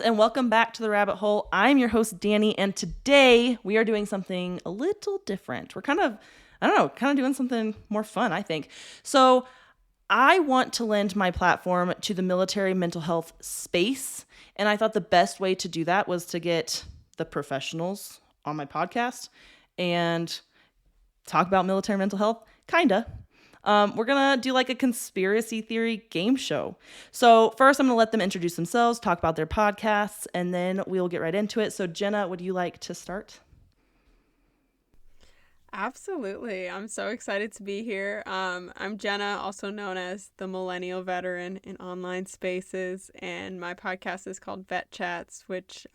and welcome back to The Rabbit Hole. I'm your host, Danny, and today we are doing something a little different. We're kind of doing something more fun, I think. So I want to lend my platform to the military mental health space, and I thought the best way to do that was to get the professionals on my podcast and talk about military mental health, kinda. We're going to do like a conspiracy theory game show. So first I'm going to let them introduce themselves, talk about their podcasts, and then we'll get right into it. So Jenna, would you like to start? Absolutely. I'm so excited to be here. I'm Jenna, also known as the Millennial Veteran in online spaces, and my podcast is called Vet Chats, which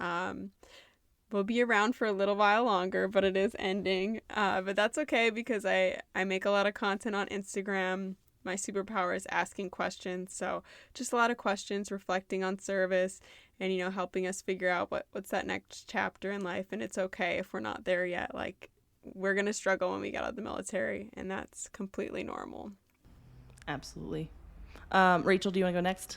will be around for a little while longer, but it is ending. But that's okay because I make a lot of content on Instagram. My superpower is asking questions. So just a lot of questions, reflecting on service and, helping us figure out what's that next chapter in life. And it's okay if we're not there yet. Like, we're going to struggle when we get out of the military, and that's completely normal. Absolutely. Rachel, do you want to go next?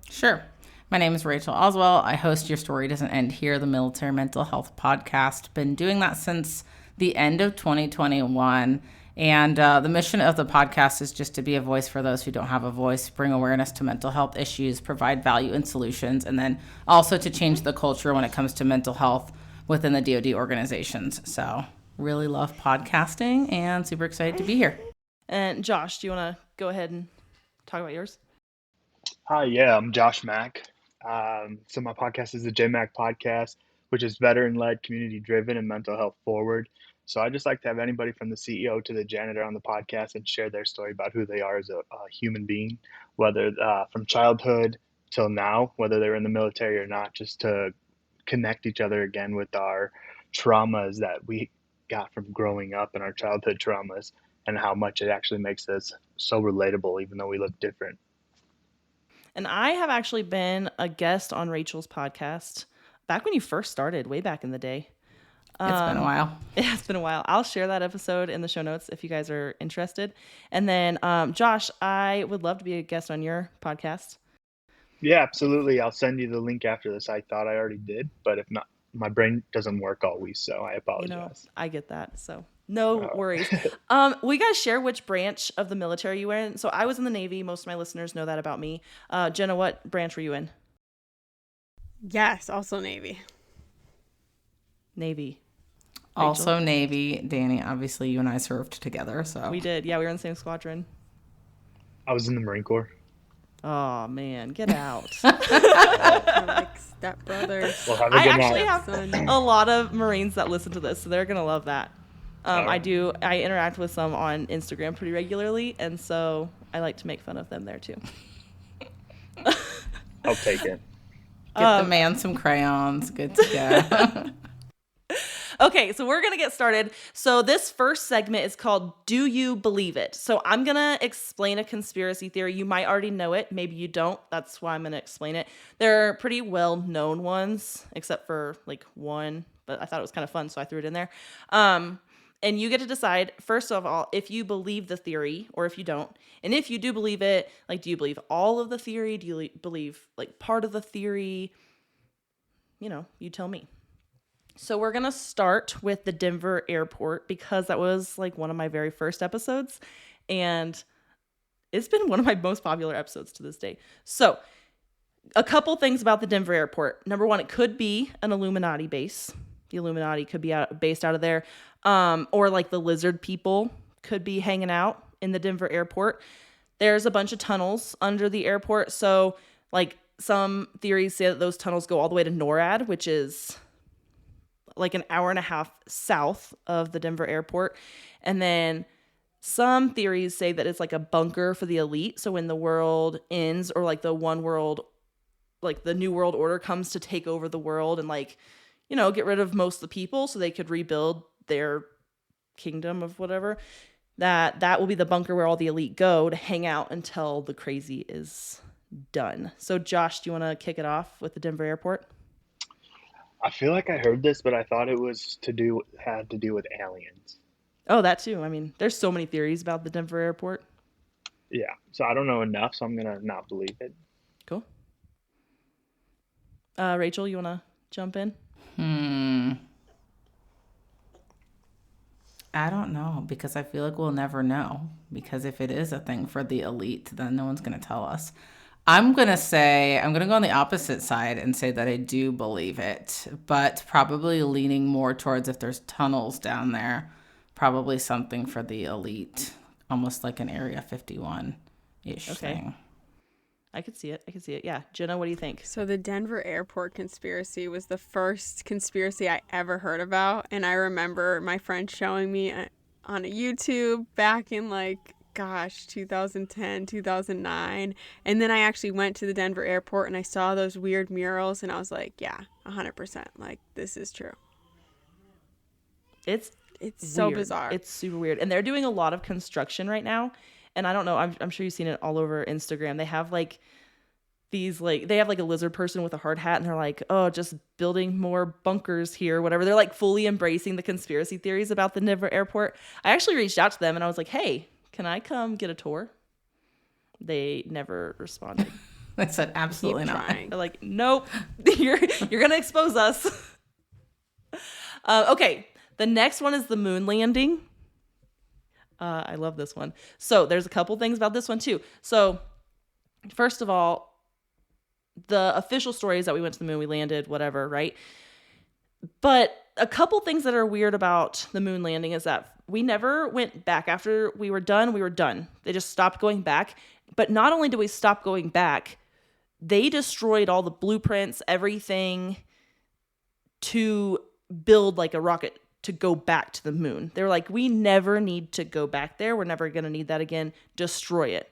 Sure. My name is Rachel Oswell. I host Your Story Doesn't End Here, the military mental health podcast. Been doing that since the end of 2021. And the mission of the podcast is just to be a voice for those who don't have a voice, bring awareness to mental health issues, provide value and solutions, and then also to change the culture when it comes to mental health within the DoD organizations. So really love podcasting and super excited to be here. And Josh, do you want to go ahead and talk about yours? Hi, yeah, I'm Josh Mack. So my podcast is the JMac Podcast, which is veteran-led, community-driven, and mental health forward. So I just like to have anybody from the CEO to the janitor on the podcast and share their story about who they are as a human being, whether from childhood till now, whether they're in the military or not, just to connect each other again with our traumas that we got from growing up and our childhood traumas and how much it actually makes us so relatable, even though we look different. And I have actually been a guest on Rachel's podcast back when you first started, way back in the day. It's been a while. It's been a while. I'll share that episode in the show notes if you guys are interested. And then, Josh, I would love to be a guest on your podcast. Yeah, absolutely. I'll send you the link after this. I thought I already did, but if not, my brain doesn't work always, so I apologize. I get that. So no worries. Will you guys share which branch of the military you were in? So I was in the Navy. Most of my listeners know that about me. Jenna, what branch were you in? Yes, also Navy. Navy. Rachel? Also Navy. Danny, obviously you and I served together, so. We did. Yeah, we were in the same squadron. I was in the Marine Corps. Oh, man. Get out. Like stepbrothers. Well, have a I good actually night. have a lot of Marines that listen to this, so they're going to love that. I interact with some on Instagram pretty regularly, and so I like to make fun of them there too. I'll take it. Get the man some crayons. Good to go. Okay, so we're going to get started. So this first segment is called Do You Believe It? So I'm going to explain a conspiracy theory. You might already know it. Maybe you don't. That's why I'm going to explain it. They're pretty well-known ones, except for like one, but I thought it was kind of fun, so I threw it in there. And you get to decide, first of all, if you believe the theory or if you don't. And if you do believe it, like, do you believe all of the theory? Do you believe, like, part of the theory? You tell me. So we're going to start with the Denver airport because that was, like, one of my very first episodes. And it's been one of my most popular episodes to this day. So a couple things about the Denver airport. Number one, it could be an Illuminati base. The Illuminati could be based out of there. Or like the lizard people could be hanging out in the Denver airport. There's a bunch of tunnels under the airport. So like some theories say that those tunnels go all the way to NORAD, which is like an hour and a half south of the Denver airport. And then some theories say that it's like a bunker for the elite. So when the world ends or like the one world, like the New World Order comes to take over the world and like, get rid of most of the people so they could rebuild their kingdom of whatever, that will be the bunker where all the elite go to hang out until the crazy is done. So Josh, do you want to kick it off with the Denver airport? I feel like I heard this, but I thought it was had to do with aliens. Oh, that too. I mean, there's so many theories about the Denver airport. Yeah, so I don't know enough, so I'm gonna not believe it. Cool. Rachel, you want to jump in? I don't know, because I feel like we'll never know. Because if it is a thing for the elite, then no one's going to tell us. I'm going to go on the opposite side and say that I do believe it, but probably leaning more towards if there's tunnels down there, probably something for the elite, almost like an Area 51-ish thing. I could see it. Yeah. Jenna, what do you think? So the Denver airport conspiracy was the first conspiracy I ever heard about. And I remember my friend showing me on a YouTube back in 2010, 2009. And then I actually went to the Denver airport and I saw those weird murals and I was like, yeah, 100%. Like, this is true. It's so weird. bizarre. It's super weird. And they're doing a lot of construction right now. And I don't know, I'm sure you've seen it all over Instagram. They have they have a lizard person with a hard hat and they're like, oh, just building more bunkers here, whatever. They're like fully embracing the conspiracy theories about the Denver airport. I actually reached out to them and I was like, hey, can I come get a tour? They never responded. I said, absolutely Keep not. trying. They're like, nope, you're going to expose us. Okay, the next one is the moon landing. I love this one. So there's a couple things about this one too. So first of all, the official story is that we went to the moon, we landed, whatever, right? But a couple things that are weird about the moon landing is that we never went back. After we were done. They just stopped going back. But not only did we stop going back, they destroyed all the blueprints, everything to build like a rocket to go back to the moon. They were like, we never need to go back there. We're never going to need that again. Destroy it.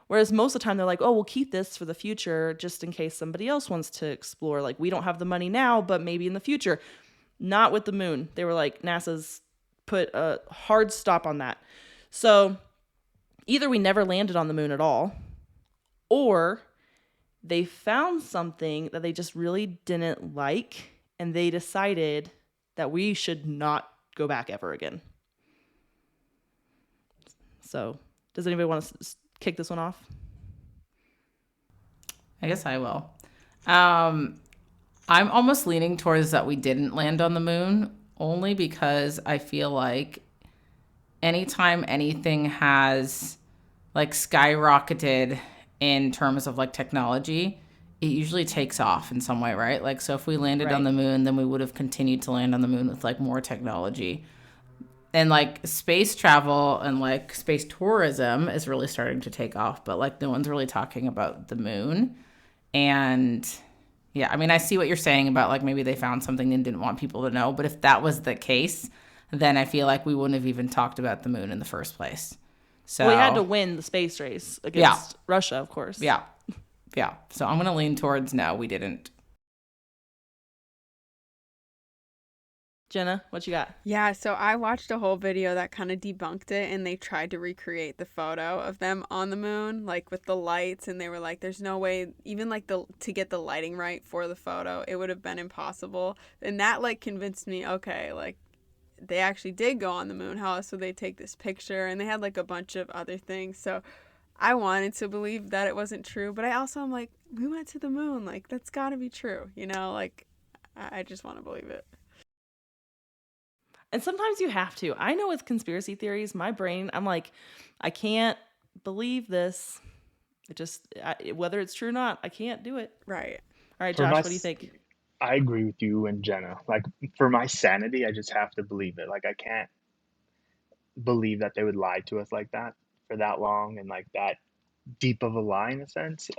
Whereas most of the time they're like, oh, we'll keep this for the future just in case somebody else wants to explore. Like, we don't have the money now, but maybe in the future. Not with the moon. They were like, NASA's put a hard stop on that. So either we never landed on the moon at all, or they found something that they just really didn't like, and they decided that we should not go back ever again. So, does anybody want to kick this one off? I guess I will. I'm almost leaning towards that we didn't land on the moon, only because I feel like anytime anything has skyrocketed in terms of technology, it usually takes off in some way, right? So if we landed on the moon, then we would have continued to land on the moon with more technology. And space travel and space tourism is really starting to take off, but no one's really talking about the moon. And yeah, I mean, I see what you're saying about maybe they found something and didn't want people to know, but if that was the case, then I feel like we wouldn't have even talked about the moon in the first place. So we had to win the space race against Russia, of course. Yeah. So I'm going to lean towards no, we didn't. Jenna, what you got? Yeah, so I watched a whole video that kind of debunked it, and they tried to recreate the photo of them on the moon, with the lights, and they were like, there's no way, even to get the lighting right for the photo, it would have been impossible. And that convinced me, okay, they actually did go on the moon. How else would they take this picture? And they had a bunch of other things. So I wanted to believe that it wasn't true, but I also am like, we went to the moon. That's got to be true. I just want to believe it. And sometimes you have to. I know with conspiracy theories, my brain, I'm like, I can't believe this. Whether it's true or not, I can't do it. Right. All right, Josh, what do you think? I agree with you and Jenna. For my sanity, I just have to believe it. I can't believe that they would lie to us like that for that long and that deep of a lie in a sense.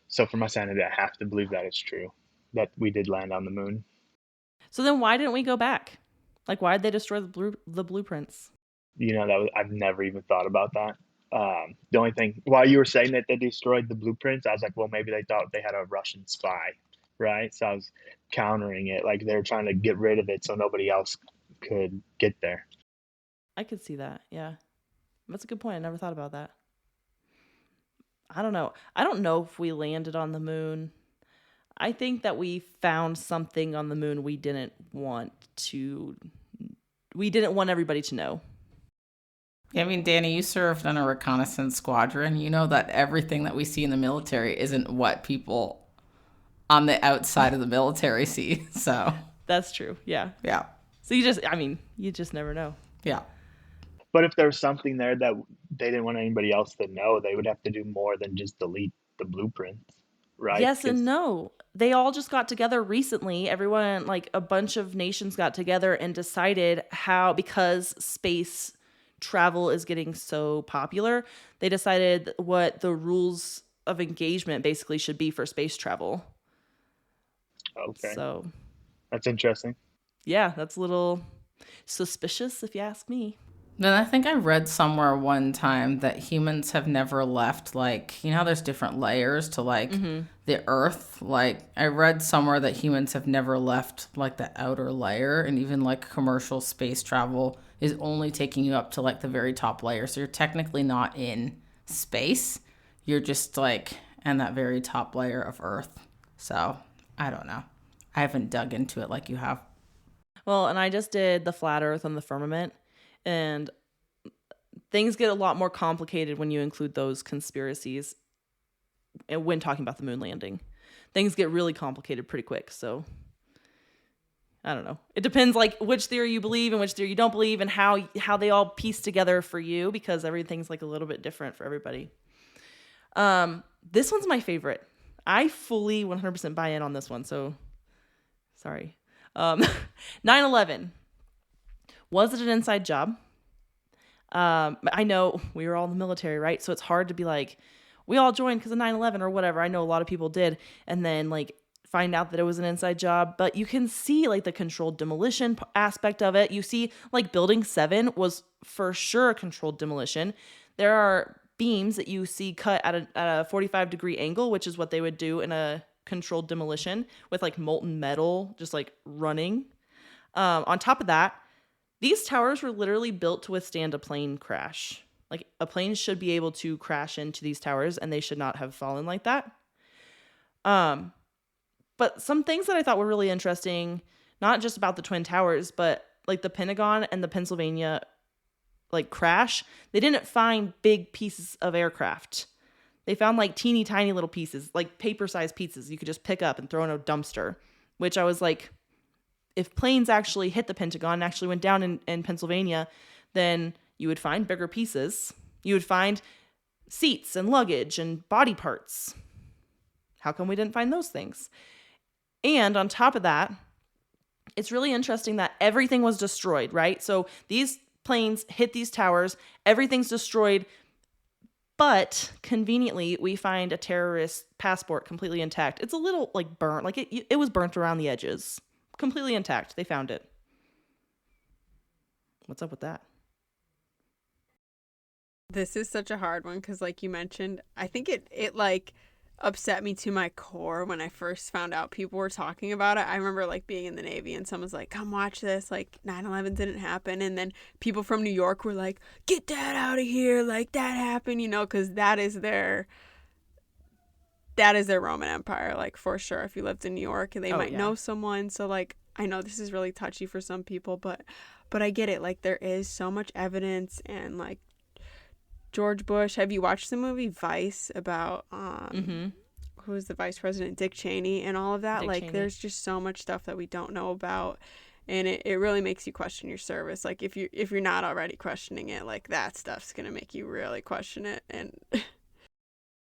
So for my sanity, I have to believe that it's true, that we did land on the moon. So then why didn't we go back? Why did they destroy the blueprints? I've never even thought about that. The only thing, while you were saying that they destroyed the blueprints, I was like, well, maybe they thought they had a Russian spy, right? So I was countering it, they were trying to get rid of it so nobody else could get there. I could see that, yeah. That's a good point. I never thought about that. I don't know. I don't know if we landed on the moon. I think that we found something on the moon we didn't want everybody to know. Yeah, I mean, Danny, you served on a reconnaissance squadron. You know that everything that we see in the military isn't what people on the outside of the military see. So, That's true. Yeah. yeah. So you just never know. Yeah. But if there's something there that they didn't want anybody else to know, they would have to do more than just delete the blueprints, right? Yes and no. They all just got together recently. Everyone, like a bunch of nations got together and decided because space travel is getting so popular, they decided what the rules of engagement basically should be for space travel. Okay, So, that's interesting. yeah, that's a little suspicious if you ask me. Then I think I read somewhere one time that humans have never left, like, you know how there's different layers to like the earth? Like, I read somewhere that humans have never left like the outer layer, and even like commercial space travel is only taking you up to like the very top layer. So you're technically not in space. You're just like in that very top layer of earth. So I don't know. I haven't dug into it like you have. Well, and I just did the flat earth and the firmament, and things get a lot more complicated when you include those conspiracies and when talking about the moon landing. Things get really complicated pretty quick. So I don't know. It depends like which theory you believe and which theory you don't believe, and how they all piece together for you, because everything's like a little bit different for everybody. This one's my favorite. I fully 100% buy in on this one. So sorry. 9/11. Was it an inside job? I know we were all in the military, right? So it's hard to be like, we all joined because of 9/11 or whatever. I know a lot of people did. And then like find out that it was an inside job. But you can see like the controlled demolition aspect of it. You see like Building 7 was for sure a controlled demolition. There are beams that you see cut at a 45-degree angle, which is what they would do in a controlled demolition with like molten metal just like running. On top of that, these towers were literally built to withstand a plane crash. Like a plane should be able to crash into these towers, and they should not have fallen like that. But some things that I thought were really interesting, not just about the Twin Towers, but like the Pentagon and the Pennsylvania like crash, they didn't find big pieces of aircraft. They found like teeny tiny little pieces, like paper-sized pieces you could just pick up and throw in a dumpster, which I was like, if planes actually hit the Pentagon and actually went down in Pennsylvania, then you would find bigger pieces. You would find seats and luggage and body parts. How come we didn't find those things? And on top of that, it's really interesting that everything was destroyed, right? So these planes hit these towers, everything's destroyed, but conveniently we find a terrorist passport completely intact. It's a little like burnt, like it was burnt around the edges. Completely intact. They found it. What's up with that? This is such a hard one because, like you mentioned, I think it like upset me to my core when I first found out people were talking about it. I remember like being in the Navy and someone's like, come watch this, like 9/11 didn't happen. And then people from New York were like, get that out of here, like that happened, you know, because that is their Roman Empire, like for sure. If you lived in New York, and they might know someone. So like, I know this is really touchy for some people, but I get it. Like there is so much evidence, and like George Bush. Have you watched the movie Vice about who was the vice president, Dick Cheney, and all of that? Dick like Cheney. There's just so much stuff that we don't know about, and it really makes you question your service. Like if you're not already questioning it, like that stuff's gonna make you really question it. And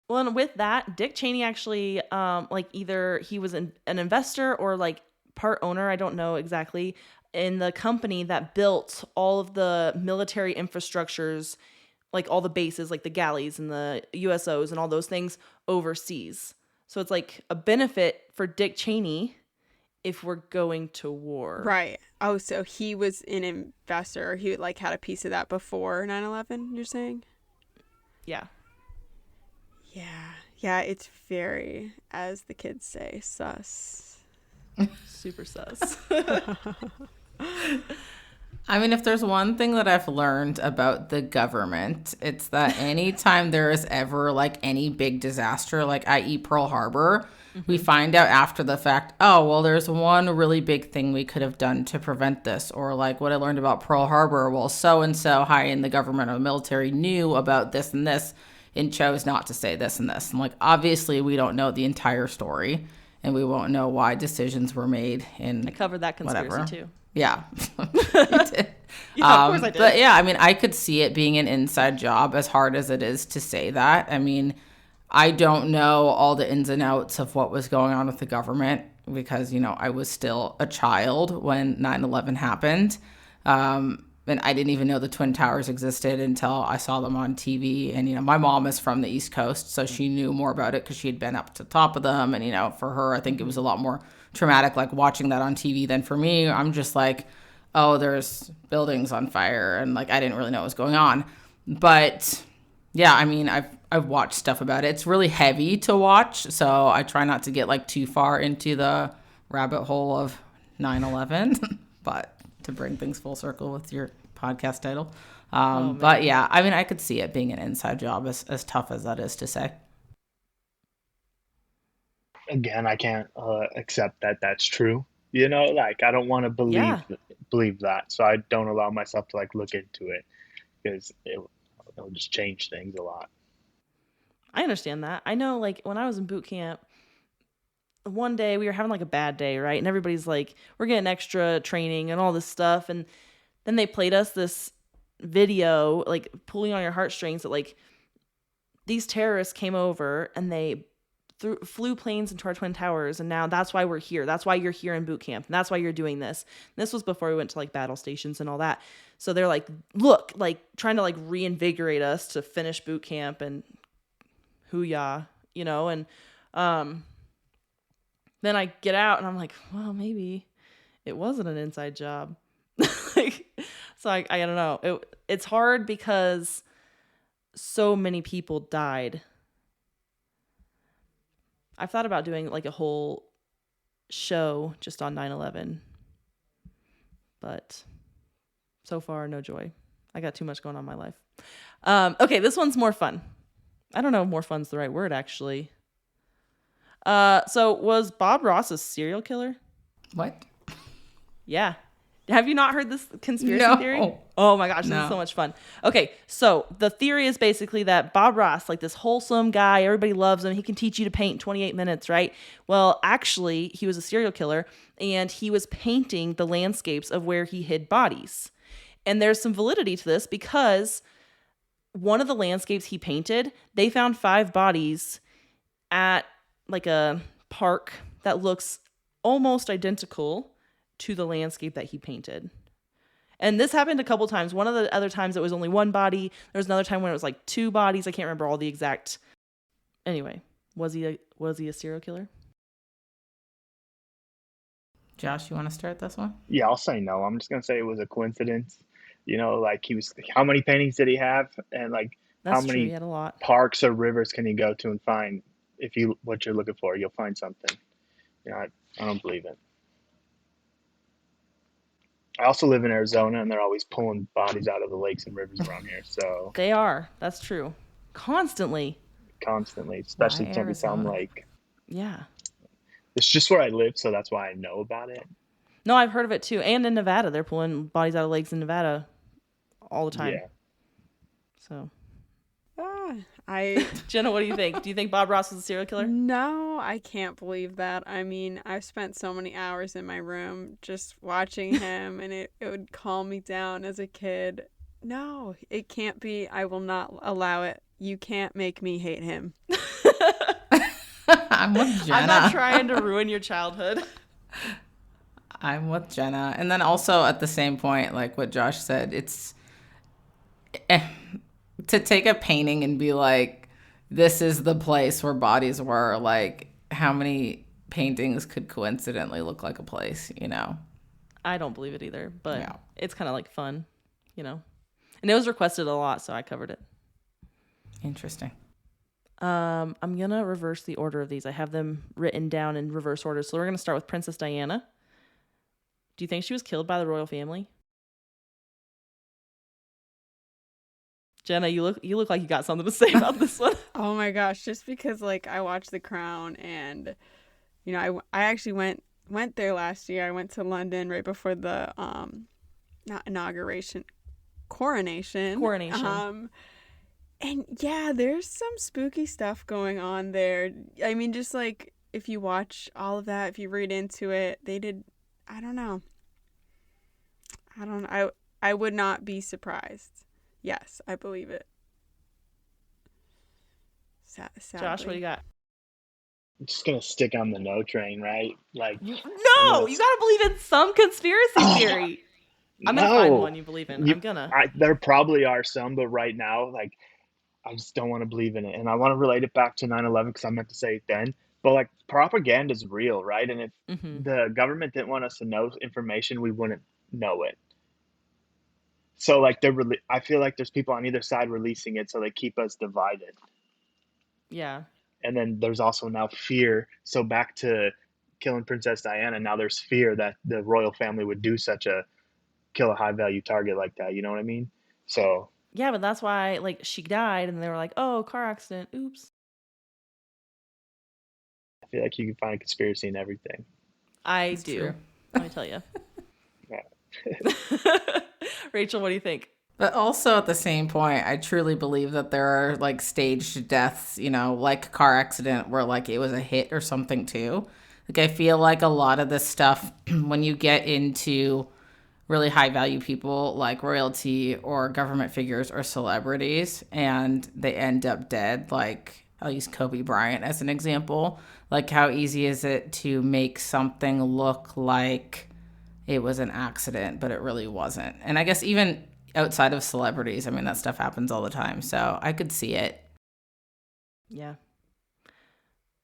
Well, and with that, Dick Cheney actually, like either he was an investor or like part owner, I don't know exactly, in the company that built all of the military infrastructures, like all the bases, like the galleys and the USOs and all those things overseas. So it's like a benefit for Dick Cheney if we're going to war. right. Oh, so he was an investor. He like had a piece of that before 9/11, you're saying? Yeah. Yeah, it's very, as the kids say, sus. Super sus. I mean, if there's one thing that I've learned about the government, it's that anytime there is ever like any big disaster, like i.e. Pearl Harbor, we find out after the fact, oh, well, there's one really big thing we could have done to prevent this. Or like what I learned about Pearl Harbor, well, so-and-so high in the government or military knew about this and this and chose not to say this and this. And like, obviously we don't know the entire story. and we won't know why decisions were made in I covered that conspiracy whatever. too. Yeah. You did. Yeah, of course I did. But yeah, I mean, I could see it being an inside job, as hard as it is to say that. I mean, I don't know all the ins and outs of what was going on with the government because, I was still a child when 9/11 happened. And I didn't even know the Twin Towers existed until I saw them on TV. And, my mom is from the East Coast, so she knew more about it because she had been up to the top of them. And, for her, I think it was a lot more traumatic, like watching that on TV than for me. I'm just like, oh, there's buildings on fire. And like, I didn't really know what was going on. But yeah, I mean, I've watched stuff about it. It's really heavy to watch. So I try not to get like too far into the rabbit hole of 9/11, but to bring things full circle with your podcast title. But yeah, I mean, I could see it being an inside job as tough as that is to say. Again, I can't accept that that's true. Like I don't want to believe that, so I don't allow myself to like look into it because it'll just change things a lot. I understand that. I know, like, when I was in boot camp, one day we were having like a bad day, right? And everybody's like, we're getting extra training and all this stuff. And then they played us this video, like pulling on your heartstrings, that like these terrorists came over and they flew planes into our Twin Towers. And now that's why we're here. That's why you're here in boot camp. And that's why you're doing this. And this was before we went to like battle stations and all that. So they're like, look, like trying to like reinvigorate us to finish boot camp and hoo-yah, and then I get out and I'm like, well, maybe it wasn't an inside job. So I don't know. It's hard because so many people died. I've thought about doing like a whole show just on 9/11, but so far, no joy. I got too much going on in my life. Okay, this one's more fun. I don't know if more fun's the right word, actually. So was Bob Ross a serial killer? What? Yeah. Have you not heard this conspiracy No. theory? Oh my gosh, this No. is so much fun. Okay, so the theory is basically that Bob Ross, like this wholesome guy, everybody loves him. He can teach you to paint in 28 minutes, right? Well, actually, he was a serial killer, and he was painting the landscapes of where he hid bodies. And there's some validity to this because one of the landscapes he painted, they found 5 bodies at like a park that looks almost identical to the landscape that he painted. And this happened a couple times. One of the other times it was only 1 body. There was another time when it was like 2 bodies. I can't remember all the exact. Anyway, was he a serial killer? Josh, you want to start this one? Yeah, I'll say no. I'm just gonna say it was a coincidence. Like how many paintings did he have, and like That's how true. many He had a lot. parks or rivers can you go to and find what you're looking for? You'll find something. I don't believe it. I also live in Arizona, and they're always pulling bodies out of the lakes and rivers around here. So They are. That's true. Constantly. constantly, especially Why Tempe Sound Arizona? Lake. Yeah. It's just where I live, so that's why I know about it. No, I've heard of it too. And in Nevada, they're pulling bodies out of lakes in Nevada all the time. Yeah. So, I Jenna, what do you think? Do you think Bob Ross was a serial killer? No, I can't believe that. I mean, I've spent so many hours in my room just watching him, and it would calm me down as a kid. No, it can't be. I will not allow it. You can't make me hate him. I'm with Jenna. I'm not trying to ruin your childhood. I'm with Jenna. And then also at the same point, like what Josh said, it's to take a painting and be like, this is the place where bodies were. Like, how many paintings could coincidentally look like a place, I don't believe it either, but Yeah. it's kind of like fun, And it was requested a lot, so I covered it. Interesting. I'm going to reverse the order of these. I have them written down in reverse order. So we're going to start with Princess Diana. Do you think she was killed by the royal family? Jenna, you look like you got something to say about this one. Oh my gosh, just because like I watched The Crown, and I actually went there last year. I went to London right before the not inauguration, coronation. And yeah, there's some spooky stuff going on there. I mean, just like if you watch all of that, if you read into it, they did. I don't know. I would not be surprised. Yes, I believe it. Sadly. Josh, what do you got? I'm just gonna stick on the no train, right? Like, No, gonna you gotta believe in some conspiracy theory. I'm gonna find one no. you believe in. You, I'm gonna. there probably are some, but right now, like, I just don't want to believe in it. And I want to relate it back to 9/11 because I meant to say it then. But like, propaganda is real, right? And if Hmm. the government didn't want us to know information, we wouldn't know it. So like, I feel like there's people on either side releasing it, so they keep us divided. Yeah. And then there's also now fear. So back to killing Princess Diana, now there's fear that the royal family would do such a kill a high value target like that. You know what I mean? So Yeah, but that's why, like, she died, and they were like, "Oh, car accident. Oops." I feel like you can find a conspiracy in everything. I It's do. true. Let me tell you. Yeah. Rachel, what do you think? But also at the same point, I truly believe that there are like staged deaths, you know, like a car accident where like it was a hit or something too. Like I feel like a lot of this stuff, when you get into really high value people like royalty or government figures or celebrities and they end up dead, like I'll use Kobe Bryant as an example. Like how easy is it to make something look like it was an accident, but it really wasn't. And I guess even outside of celebrities, I mean, that stuff happens all the time. So I could see it. Yeah.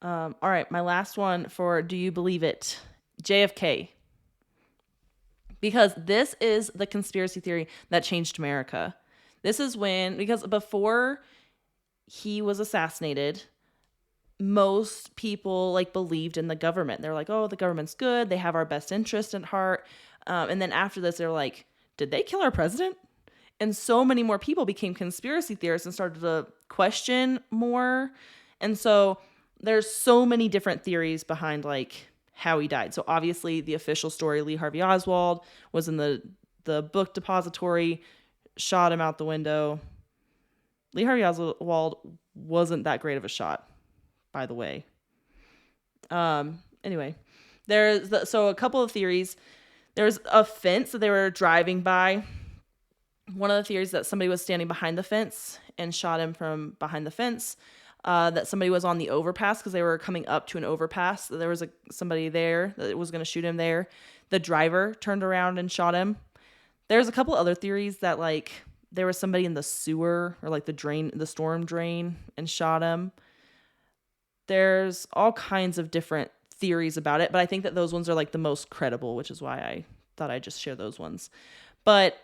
All right, my last one for Do You Believe It? JFK. Because this is the conspiracy theory that changed America. This is because before he was assassinated, most people like believed in the government. They're like, oh, the government's good. They have our best interest at heart. And then after this, they're like, did they kill our president? And so many more people became conspiracy theorists and started to question more. And so there's so many different theories behind like how he died. So obviously the official story, Lee Harvey Oswald was in the book depository, shot him out the window. Lee Harvey Oswald wasn't that great of a shot, by the way. Anyway, so a couple of theories. There's a fence that they were driving by. One of the theories that somebody was standing behind the fence and shot him from behind the fence. That somebody was on the overpass because they were coming up to an overpass. There was somebody there that was going to shoot him there. The driver turned around and shot him. There's a couple other theories that like there was somebody in the sewer or like the storm drain and shot him. There's all kinds of different theories about it, but I think that those ones are like the most credible, which is why I thought I'd just share those ones. But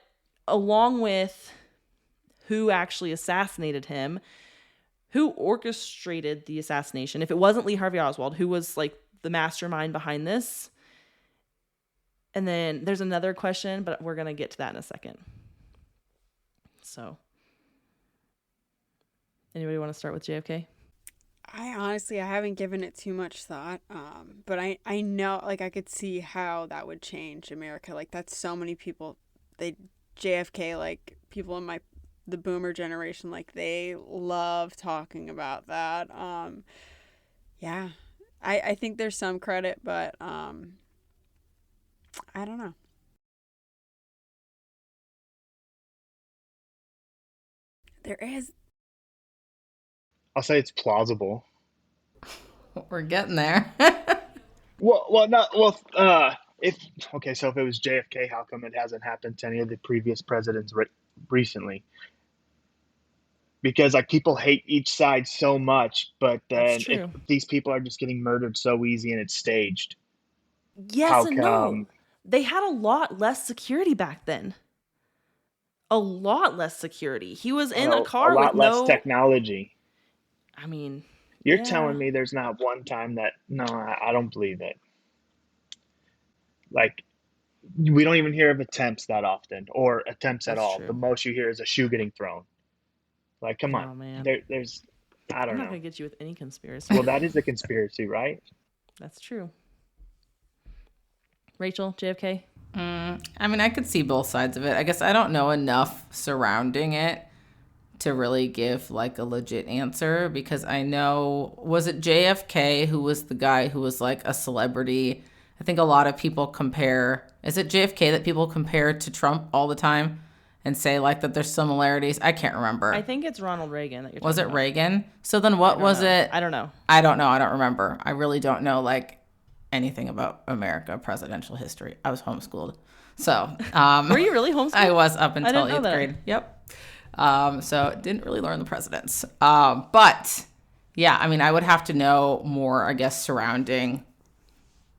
along with who actually assassinated him, who orchestrated the assassination, if it wasn't Lee Harvey Oswald, who was like the mastermind behind this? And then there's another question, but we're going to get to that in a second. So, anybody want to start with JFK? I haven't given it too much thought, but I know, like, I could see how that would change America. Like, that's so many people, JFK, like, people in the boomer generation, like, they love talking about that. Yeah, I think there's some credit, but, I don't know. There is. I'll say it's plausible. We're getting there. If okay, so if it was JFK, how come it hasn't happened to any of the previous presidents recently? Because like people hate each side so much, but That's then if true. these people are just getting murdered so easy and it's staged, Yes how and no. come? They had a lot less security back then. A lot less security. He was in a A car with lot less no, technology. I mean, You're yeah, telling me there's not one time that no, I don't believe it. Like we don't even hear of attempts that often or attempts at that's all. The true. most you hear is a shoe getting thrown. Like, come on. Oh man. There's I I'm don't not know. going to get you with any conspiracy. Well, that is a conspiracy, right? That's true. Rachel, JFK? I mean, I could see both sides of it. I guess I don't know enough surrounding it to really give like a legit answer, because I know, was it JFK who was the guy who was like a celebrity? I think a lot of people compare, is it JFK that people compare to Trump all the time and say like that there's similarities? I can't remember. I think it's Ronald Reagan that you're talking Was it about. Reagan? So then what was it? I don't know. I don't know. I don't remember. I really don't know like anything about America presidential history. I was homeschooled. So, Were you really homeschooled? I was up until didn't know 8th that. grade. Yep. So didn't really learn the presidents. But yeah, I mean, I would have to know more, I guess, surrounding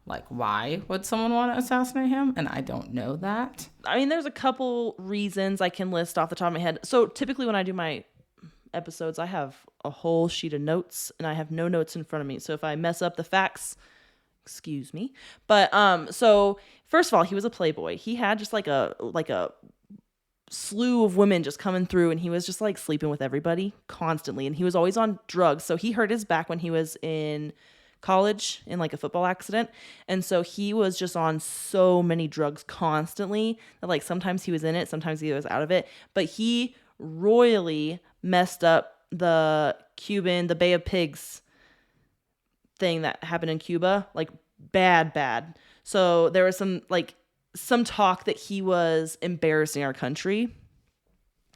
like why would someone want to assassinate him? And I don't know that. I mean, there's a couple reasons I can list off the top of my head. So typically when I do my episodes, I have a whole sheet of notes and I have no notes in front of me. So if I mess up the facts, excuse me. But so first of all, he was a playboy. He had just like a slew of women just coming through, and he was just like sleeping with everybody constantly, and he was always on drugs. So he hurt his back when he was in college in like a football accident, and so he was just on so many drugs constantly that like sometimes he was in it, sometimes he was out of it. But he royally messed up the Bay of Pigs thing that happened in Cuba, like bad. So there was some talk that he was embarrassing our country.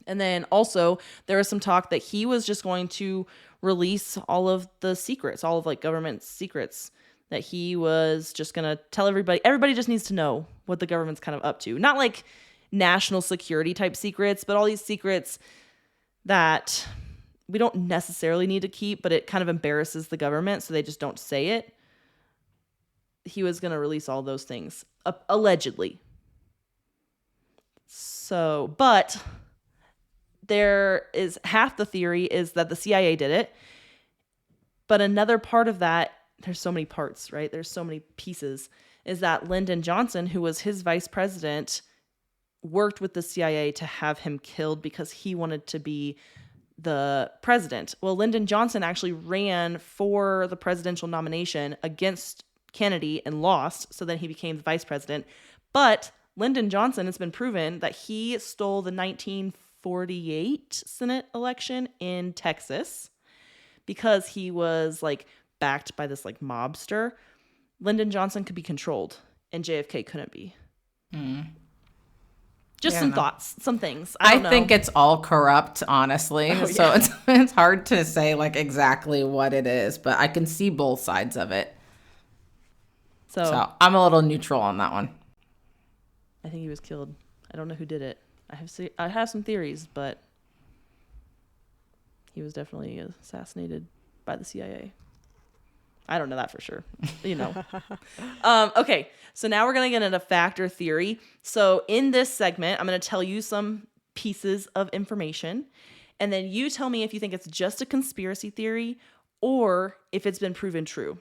And then also there was some talk that he was just going to release all of the secrets, all of like government secrets, that he was just going to tell everybody just needs to know what the government's kind of up to. Not like national security type secrets, but all these secrets that we don't necessarily need to keep, but it kind of embarrasses the government, so they just don't say it. He was going to release all those things, allegedly. So, but there is half the theory is that the CIA did it. But another part of that, there's so many parts, right? There's so many pieces, is that Lyndon Johnson, who was his vice president, worked with the CIA to have him killed because he wanted to be the president. Well, Lyndon Johnson actually ran for the presidential nomination against Kennedy and lost, so then he became the vice president. But Lyndon Johnson, it's been proven that he stole the 1948 Senate election in Texas because he was like backed by this like mobster. Lyndon Johnson could be controlled and JFK couldn't be. Just some thoughts, some things. I don't know. think it's all corrupt, honestly. Oh, so yeah. it's hard to say like exactly what it is, but I can see both sides of it. So I'm a little neutral on that one. I think he was killed. I don't know who did it. I have some theories, but he was definitely assassinated by the CIA. I don't know that for sure. You know. Okay, so now we're going to get into fact or theory. So in this segment, I'm going to tell you some pieces of information, and then you tell me if you think it's just a conspiracy theory or if it's been proven true.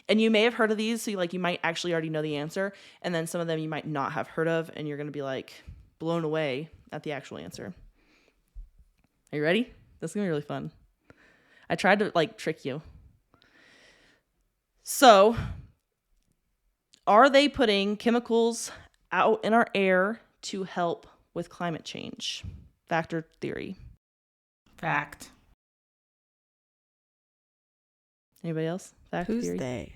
And you may have heard of these, so you might actually already know the answer, and then some of them you might not have heard of, and you're going to be like blown away at the actual answer. Are you ready? This is going to be really fun. I tried to like trick you. So, are they putting chemicals out in our air to help with climate change? Fact or theory? Fact. Anybody else? Fact, Who's theory? they?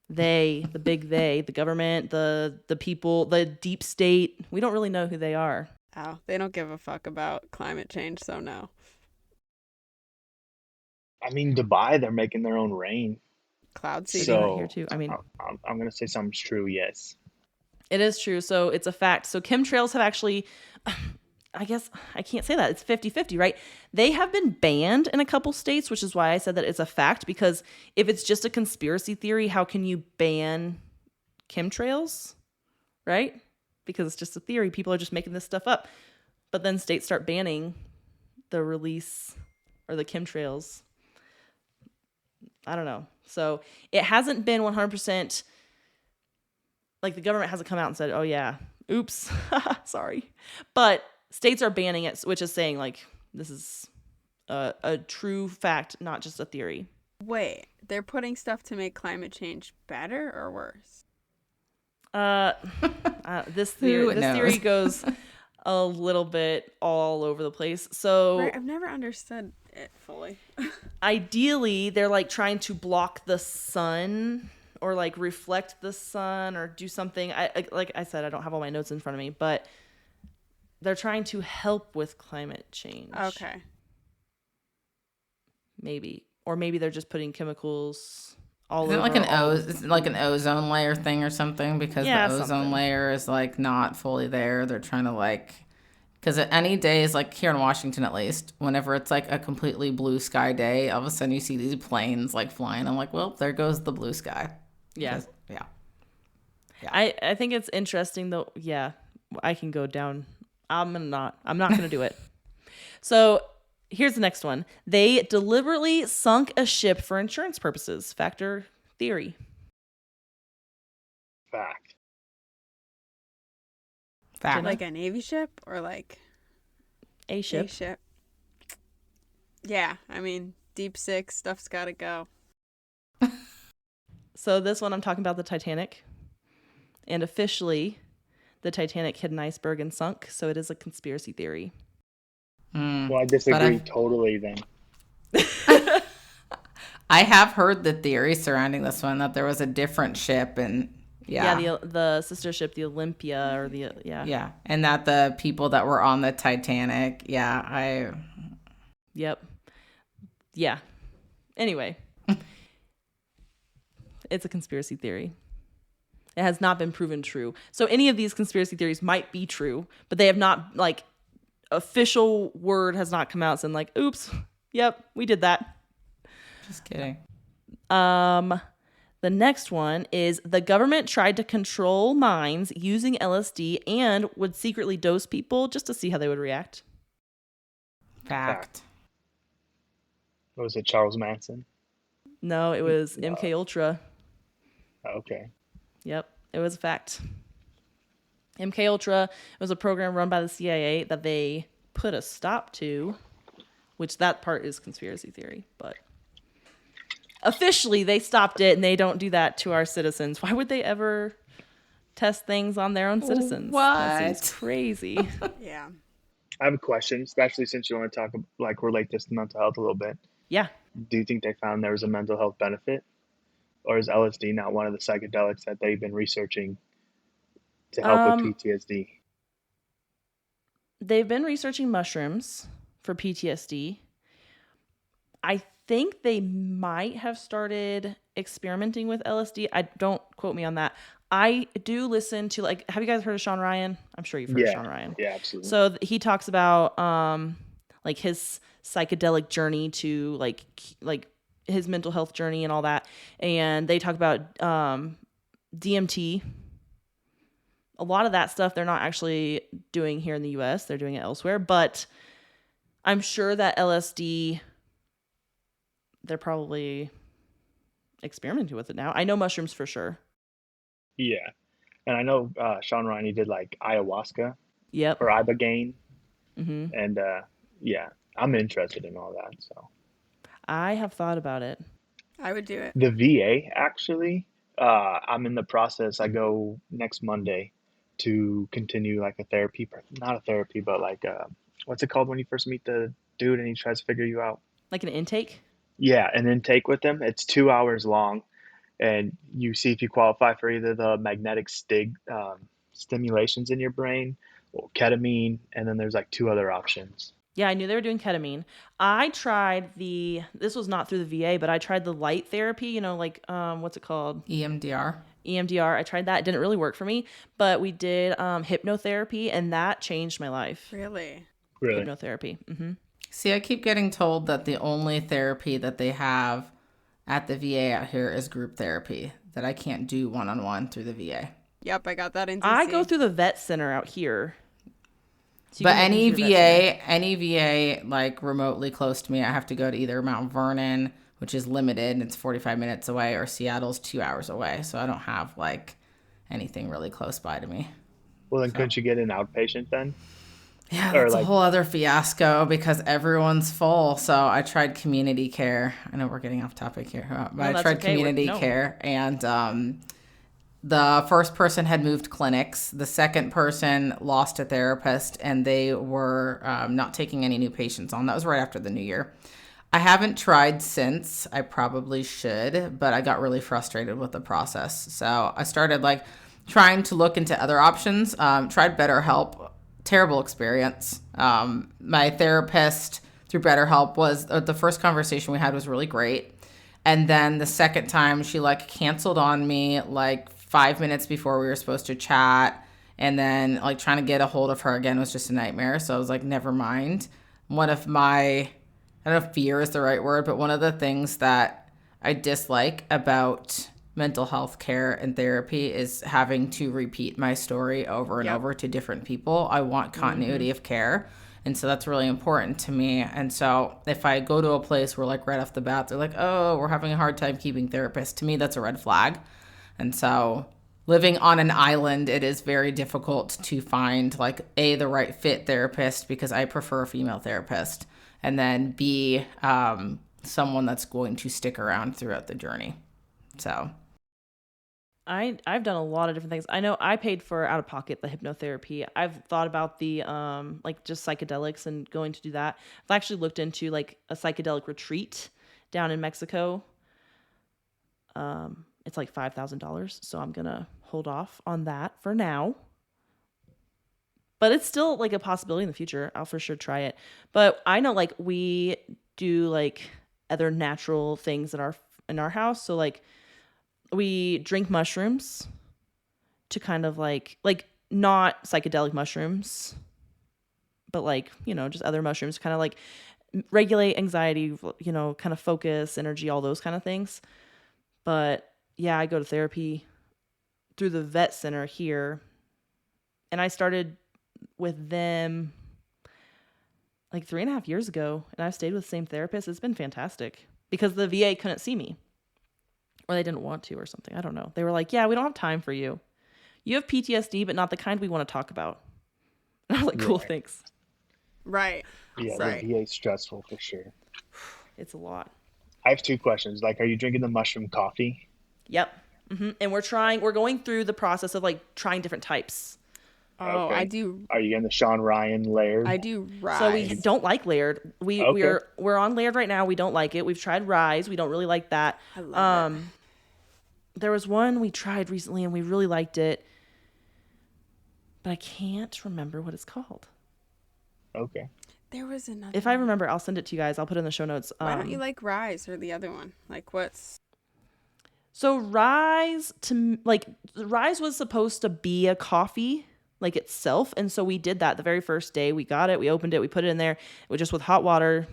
They, the big they, the government, the people, the deep state. We don't really know who they are. Oh, they don't give a fuck about climate change, so no. I mean, Dubai, they're making their own rain. Cloud See, seeding. they're not So here too. I mean, I'm going to say something's true, yes. it is true. So it's a fact. So chemtrails have actually, I guess I can't say that. It's 50-50, right? They have been banned in a couple states, which is why I said that it's a fact, because if it's just a conspiracy theory, how can you ban chemtrails, right? Because it's just a theory. People are just making this stuff up. But then states start banning the release or the chemtrails. I don't know. So it hasn't been 100%, like the government hasn't come out and said, oh yeah, oops, sorry. But states are banning it, which is saying like this is a true fact, not just a theory. Wait, they're putting stuff to make climate change better or worse? This theory goes a little bit all over the place. So Right, I've never understood it fully. ideally, they're like trying to block the sun or like reflect the sun or do something. Like I said, I don't have all my notes in front of me, but they're trying to help with climate change. Okay. Maybe. Or maybe they're just putting chemicals all Isn't it over. it's like an ozone layer thing or something? Because Yeah, the ozone something. layer is like not fully there. They're trying to like, because any days, like here in Washington at least, whenever it's like a completely blue sky day, all of a sudden you see these planes like flying. I'm like, well, there goes the blue sky. Yeah. Because- yeah. I think it's interesting though. Yeah, I can go down. I'm not going to do it. So here's the next one. They deliberately sunk a ship for insurance purposes. Fact or theory? Fact. Fact. Like a Navy ship or like A a ship. ship? Yeah, I mean, deep six, stuff's gotta go. So this one I'm talking about the Titanic. And officially, the Titanic hit an iceberg and sunk. So it is a conspiracy theory. Well, I disagree totally then. I have heard the theory surrounding this one that there was a different ship and Yeah, the sister ship, the Olympia, or the yeah, and that the people that were on the Titanic, Yep. Yeah. Anyway, it's a conspiracy theory. It has not been proven true. So any of these conspiracy theories might be true, but they have not, like, official word has not come out saying like, oops, yep, we did that. just kidding. The next one is the government tried to control minds using LSD and would secretly dose people just to see how they would react. Fact. What was it, Charles Manson? No, it was MK Ultra. Okay. Yep, it was a fact. MK Ultra was a program run by the CIA that they put a stop to, which that part is conspiracy theory, but officially they stopped it and they don't do that to our citizens. Why would they ever test things on their own citizens? That What? seems crazy. Yeah. I have a question, especially since you want to talk, like, relate this to mental health a little bit. Yeah. Do you think they found there was a mental health benefit? Or is LSD not one of the psychedelics that they've been researching to help with PTSD? They've been researching mushrooms for PTSD. I think they might have started experimenting with LSD. I don't quote me on that. I do listen to, like, have you guys heard of Sean Ryan? I'm sure you've heard of Sean Ryan. Yeah, absolutely. So he talks about like his psychedelic journey to like his mental health journey and all that. And they talk about DMT. A lot of that stuff they're not actually doing here in the US. They're doing it elsewhere. But I'm sure that LSD, they're probably experimenting with it now. I know mushrooms for sure. Yeah. And I know Sean Ryan, he did like ayahuasca Yep. or ibogaine. hmm And yeah, I'm interested in all that. So I have thought about it. I would do it. the VA, actually, I'm in the process. I go next Monday to continue like a therapy, not a therapy, but like what's it called when you first meet the dude and he tries to figure you out? Like an intake. Yeah, an intake with him. It's 2 hours long, and you see if you qualify for either the magnetic stimulations in your brain or ketamine, and then there's like two other options. Yeah, I knew they were doing ketamine. I tried this was not through the VA, but I tried the light therapy, like, what's it called? EMDR. EMDR. I tried that. It didn't really work for me, but we did hypnotherapy and that changed my life. Really? Really? Hypnotherapy. See, I keep getting told that the only therapy that they have at the VA out here is group therapy, that I can't do one-on-one through the VA. Yep, I got that in DC. I go through the vet center out here. So you But can any go through the vet center. any VA like remotely close to me, I have to go to either Mount Vernon, which is limited, and it's 45 minutes away, or Seattle's 2 hours away. So I don't have like anything really close by to me. Well, then couldn't you get an outpatient then? Yeah, Or that's a like- whole other fiasco because everyone's full. So I tried community care. I know we're getting off topic here, but No, I that's tried okay. community No. care, and The first person had moved clinics. The second person lost a therapist, and they were not taking any new patients on. That was right after the new year. I haven't tried since. I probably should, but I got really frustrated with the process. So I started trying to look into other options. Tried BetterHelp. Terrible experience. My therapist through BetterHelp was the first conversation we had was really great. And then the second time she canceled on me 5 minutes before we were supposed to chat. And then trying to get a hold of her again was just a nightmare. So I was never mind. One of my, I don't know if fear is the right word, but one of the things that I dislike about mental health care and therapy is having to repeat my story over and over to different people. I want continuity of care. And so that's really important to me. And so if I go to a place where right off the bat, they're oh, we're having a hard time keeping therapists, to me, that's a red flag. And so living on an island, it is very difficult to find the right fit therapist, because I prefer a female therapist, and then B, someone that's going to stick around throughout the journey. So I've done a lot of different things. I know I paid for out of pocket the hypnotherapy. I've thought about the just psychedelics and going to do that. I've actually looked into a psychedelic retreat down in Mexico. It's $5,000, so I'm gonna hold off on that for now. But it's still a possibility in the future. I'll for sure try it. But I know we do other natural things in our house. So we drink mushrooms to kind of not psychedelic mushrooms, but just other mushrooms to kind of regulate anxiety, kind of focus, energy, all those kind of things. But yeah, I go to therapy through the vet center here, and I started with them 3.5 years ago, and I've stayed with the same therapist. It's been fantastic because the VA couldn't see me, or they didn't want to or something. I don't know. They were yeah, we don't have time for you. You have PTSD, but not the kind we want to talk about. And I was cool, thanks. Right. Yeah, right. the VA is stressful for sure. It's a lot. I have 2 questions. Are you drinking the mushroom coffee? Yep. And we're going through the process of trying different types. Oh, Okay. I do. Are you getting the Sean Ryan layered? I do Rise. So we don't like layered. We're on layered right now. We don't like it. We've tried Rise. We don't really like that. I love it. There was one we tried recently and we really liked it, but I can't remember what it's called. Okay. There was another. If I remember, I'll send it to you guys. I'll put it in the show notes. Why don't you like Rise or the other one? What's? So Rise Rise was supposed to be a coffee itself, and so we did that the very first day. We got it, we opened it, we put it in there. It was just with hot water,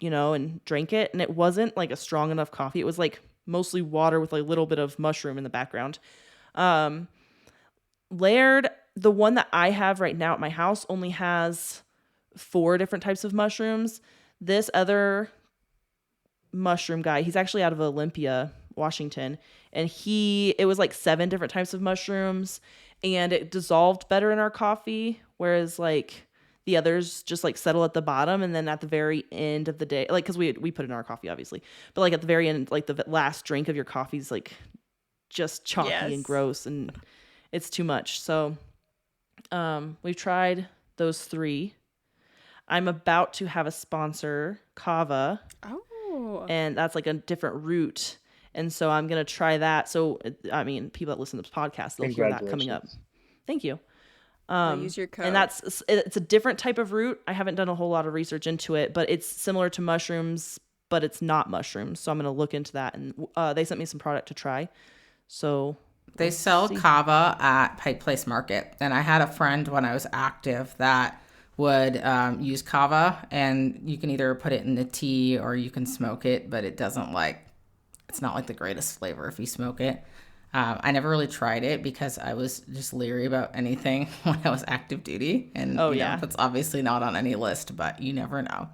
and drank it, and it wasn't a strong enough coffee. It was mostly water with a little bit of mushroom in the background. Layered, the one that I have right now at my house only has 4 different types of mushrooms. This other mushroom guy, he's actually out of Olympia, Washington, and it was 7 different types of mushrooms, and it dissolved better in our coffee, whereas the others just settle at the bottom, and then at the very end of the day, because we put it in our coffee obviously, but at the very end, the last drink of your coffee is just chalky and gross, and it's too much. So we've tried those 3. I'm about to have a sponsor, Kava. Oh. And that's a different route. And so I'm going to try that. So, I mean, people that listen to this podcast, they'll hear that coming up. Thank you. I'll use your code. And it's a different type of root. I haven't done a whole lot of research into it, but it's similar to mushrooms, but it's not mushrooms. So I'm going to look into that. And they sent me some product to try. So they sell Kava at Pike Place Market. And I had a friend when I was active that would use Kava, and you can either put it in the tea or you can smoke it, but it doesn't it's not the greatest flavor if you smoke it. I never really tried it because I was just leery about anything when I was active duty. And that's obviously not on any list, but you never know.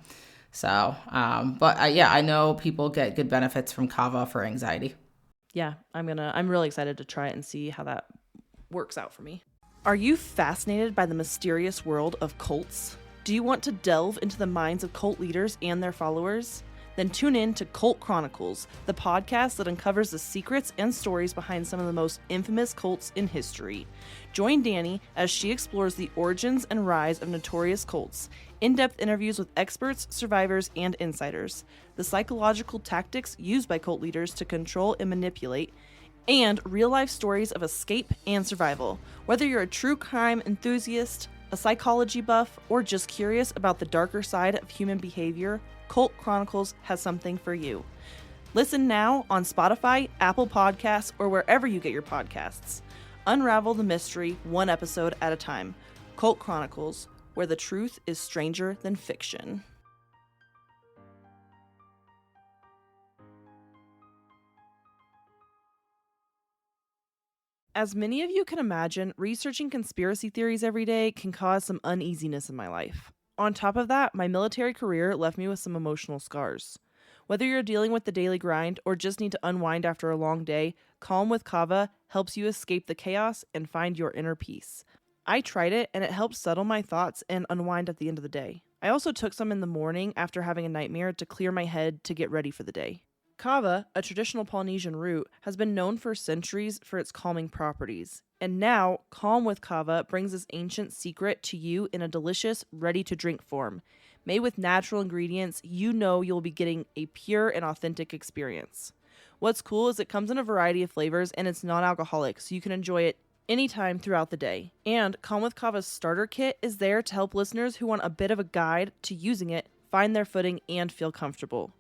So, I know people get good benefits from Kava for anxiety. Yeah, I'm really excited to try it and see how that works out for me. Are you fascinated by the mysterious world of cults? Do you want to delve into the minds of cult leaders and their followers? Then tune in to Cult Chronicles, the podcast that uncovers the secrets and stories behind some of the most infamous cults in history. Join Danny as she explores the origins and rise of notorious cults, in-depth interviews with experts, survivors, and insiders, the psychological tactics used by cult leaders to control and manipulate, and real-life stories of escape and survival. Whether you're a true crime enthusiast, a psychology buff, or just curious about the darker side of human behavior, Cult Chronicles has something for you. Listen now on Spotify, Apple Podcasts, or wherever you get your podcasts. Unravel the mystery one episode at a time. Cult Chronicles, where the truth is stranger than fiction. As many of you can imagine, researching conspiracy theories every day can cause some uneasiness in my life. On top of that, my military career left me with some emotional scars. Whether you're dealing with the daily grind or just need to unwind after a long day, Calm with Kava helps you escape the chaos and find your inner peace. I tried it and it helped settle my thoughts and unwind at the end of the day. I also took some in the morning after having a nightmare to clear my head to get ready for the day. Kava, a traditional Polynesian root, has been known for centuries for its calming properties. And now, Calm with Kava brings this ancient secret to you in a delicious, ready-to-drink form. Made with natural ingredients, you know you'll be getting a pure and authentic experience. What's cool is it comes in a variety of flavors and it's non-alcoholic, so you can enjoy it anytime throughout the day. And Calm with Kava's starter kit is there to help listeners who want a bit of a guide to using it find their footing and feel comfortable.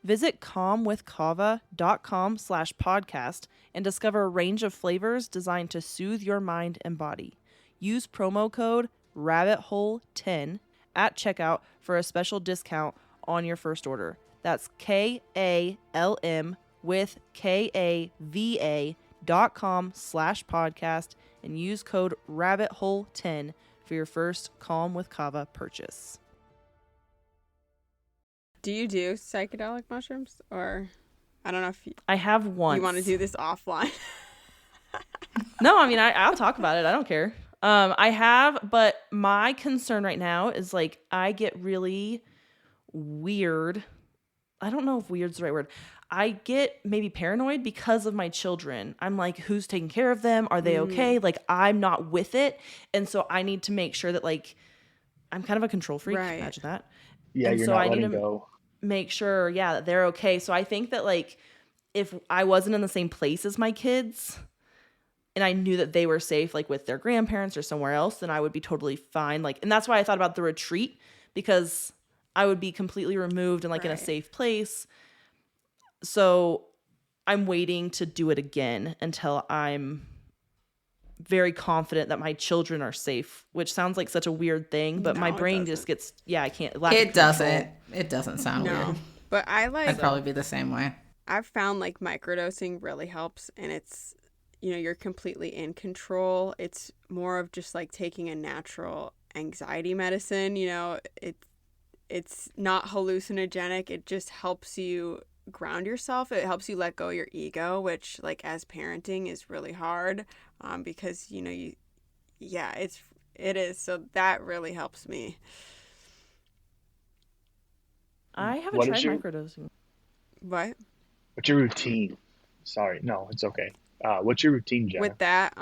Visit calmwithkava.com/podcast and discover a range of flavors designed to soothe your mind and body. Use promo code RABBITHOLE10 at checkout for a special discount on your first order. That's KALM with KAVA.com/podcast and use code RABBITHOLE10 for your first Calm with Kava purchase. Do you do psychedelic mushrooms? Or I don't know if I have one. you want to do this offline. No, I mean, I'll talk about it. I don't care. I have, but my concern right now is like I get really weird. I don't know if weird's the right word. I get maybe paranoid because of my children. I'm like, who's taking care of them? Are they okay? Like, I'm not with it. And so I need to make sure that, like, I'm kind of a control freak. Right. Imagine that. Yeah, And you're so not I need letting to go. make sure, yeah, that they're okay. So I think that, like, if I wasn't in the same place as my kids and I knew that they were safe, like with their grandparents or somewhere else, then I would be totally fine. Like, and that's why I thought about the retreat, because I would be completely removed and like in a Right. safe place. So I'm waiting to do it again until I'm very confident that my children are safe, which sounds like such a weird thing, but my No, it brain doesn't. just gets, yeah, I can't. lack of It control. doesn't. It doesn't sound No. weird. But I like I'd probably be the same way. I've found like microdosing really helps, and it's, you know, you're completely in control. It's more of just like taking a natural anxiety medicine, you know, it's not hallucinogenic. It just helps you ground yourself. It helps you let go of your ego, which like as parenting is really hard, because you know it is. So that really helps me. I haven't What tried is your- microdosing. What? What's your routine? Sorry, no, it's okay. What's your routine, Jenna? With that,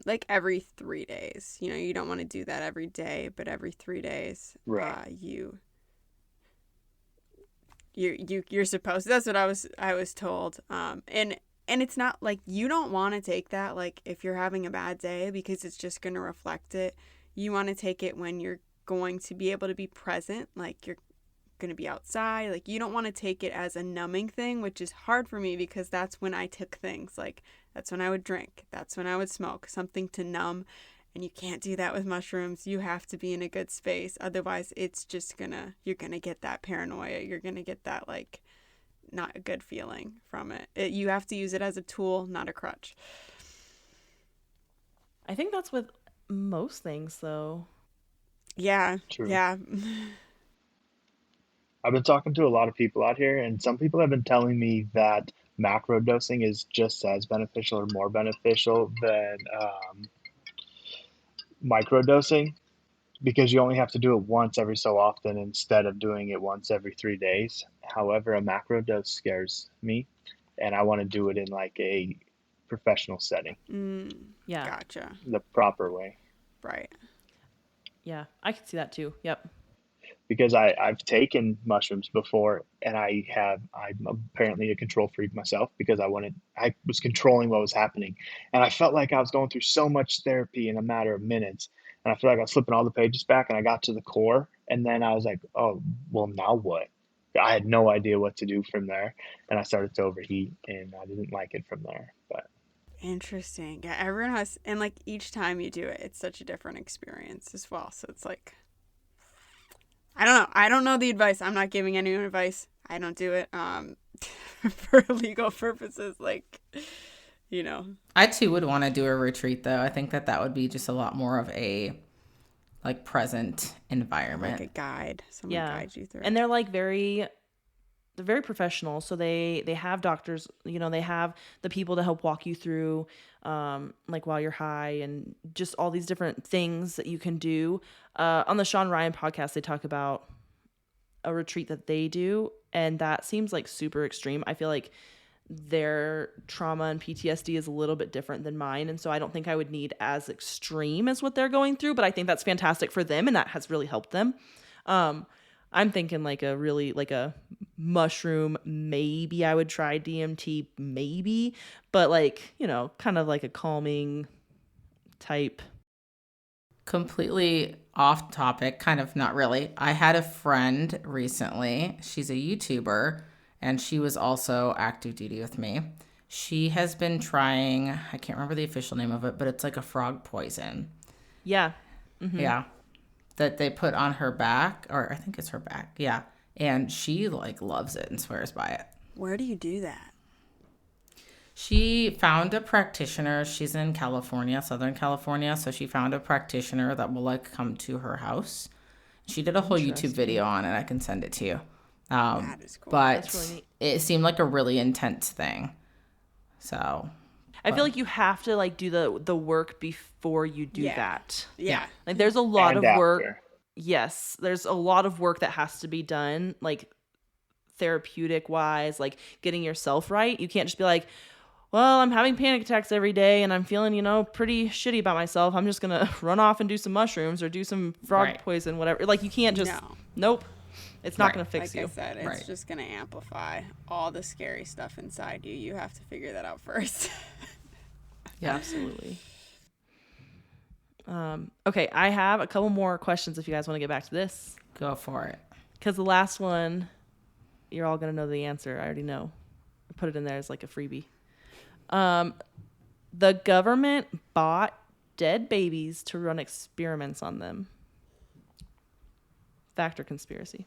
like every 3 days. You know, you don't want to do that every day, but every 3 days, Right. you're supposed. That's what I was told. And it's not like you don't want to take that like if you're having a bad day, because it's just going to reflect it. You want to take it when you're going to be able to be present, like you're going to be outside. Like you don't want to take it as a numbing thing, which is hard for me because that's when I took things. Like that's when I would drink, that's when I would smoke, something to numb. And you can't do that with mushrooms. You have to be in a good space, otherwise it's just you're gonna get that paranoia, you're gonna get that like not a good feeling from it. You have to use it as a tool, not a crutch. I think that's with most things, though. Yeah. True. Yeah. I've been talking to a lot of people out here, and some people have been telling me that macro dosing is just as beneficial or more beneficial than micro dosing. because you only have to do it once every so often instead of doing it once every 3 days. However, a macro dose scares me, and I want to do it in like a professional setting, Yeah. Gotcha. the proper way. Right. Yeah. I can see that too. Yep. Because I've taken mushrooms before, and I'm apparently a control freak myself because I was controlling what was happening, and I felt like I was going through so much therapy in a matter of minutes, and I feel like I was flipping all the pages back, and I got to the core, and then I was like, oh, well, now what? I had no idea what to do from there, and I started to overheat, and I didn't like it from there. But Interesting. Yeah, everyone has, and like each time you do it, it's such a different experience as well. So it's like, I don't know. I don't know the advice. I'm not giving anyone advice. I don't do it for legal purposes. Like, you know. I too would want to do a retreat though. I think that would be just a lot more of a like present environment. Like a guide. Someone Yeah. guides you through. And they're like they're very professional. So they have doctors, they have the people to help walk you through like while you're high, and just all these different things that you can do. On the Sean Ryan podcast, they talk about a retreat that they do, and that seems like super extreme. I feel like their trauma and PTSD is a little bit different than mine, and so I don't think I would need as extreme as what they're going through, but I think that's fantastic for them, and that has really helped them. I'm thinking like a mushroom, maybe I would try DMT, maybe, but like, kind of like a calming type. Completely off topic, kind of not really. I had a friend recently. She's a YouTuber, and she was also active duty with me. She has been trying, I can't remember the official name of it, but it's like a frog poison. Yeah. Yeah. That they put on her back, or I think it's her back. Yeah. And she like loves it and swears by it. Where do you do that? She found a practitioner. She's in California, Southern California. So she found a practitioner that will like come to her house. She did a whole YouTube video on it. I can send it to you. That is cool. But That's really neat. it seemed like a really intense thing. So I feel like you have to like do the work before you do Yeah. that. Yeah. Like there's a lot and of work. after. Yes, there's a lot of work that has to be done, like therapeutic wise, like getting yourself right. You can't just be like, well, I'm having panic attacks every day and I'm feeling, pretty shitty about myself. I'm just going to run off and do some mushrooms or do some frog Right. poison, whatever. Like you can't just, No. Nope. It's not Right. going to fix Like you. I said, it's Right. just going to amplify all the scary stuff inside you. You have to figure that out first. yeah. Absolutely. Okay, I have a couple more questions if you guys want to get back to this. Go for it. Because the last one, you're all going to know the answer. I already know. I put it in there as like a freebie. The government bought dead babies to run experiments on them. Fact or conspiracy?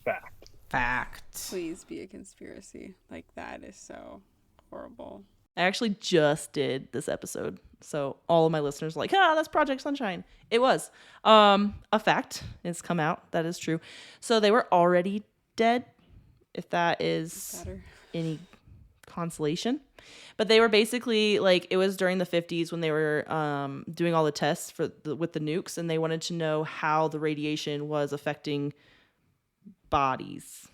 Fact. Fact. Please be a conspiracy. Like, that is so horrible. I actually just did this episode. So all of my listeners are like, that's Project Sunshine. It was. A fact has come out. That is true. So they were already dead, if that is Better. any consolation. But they were basically like, it was during the 50s when they were doing all the tests with the nukes, and they wanted to know how the radiation was affecting bodies.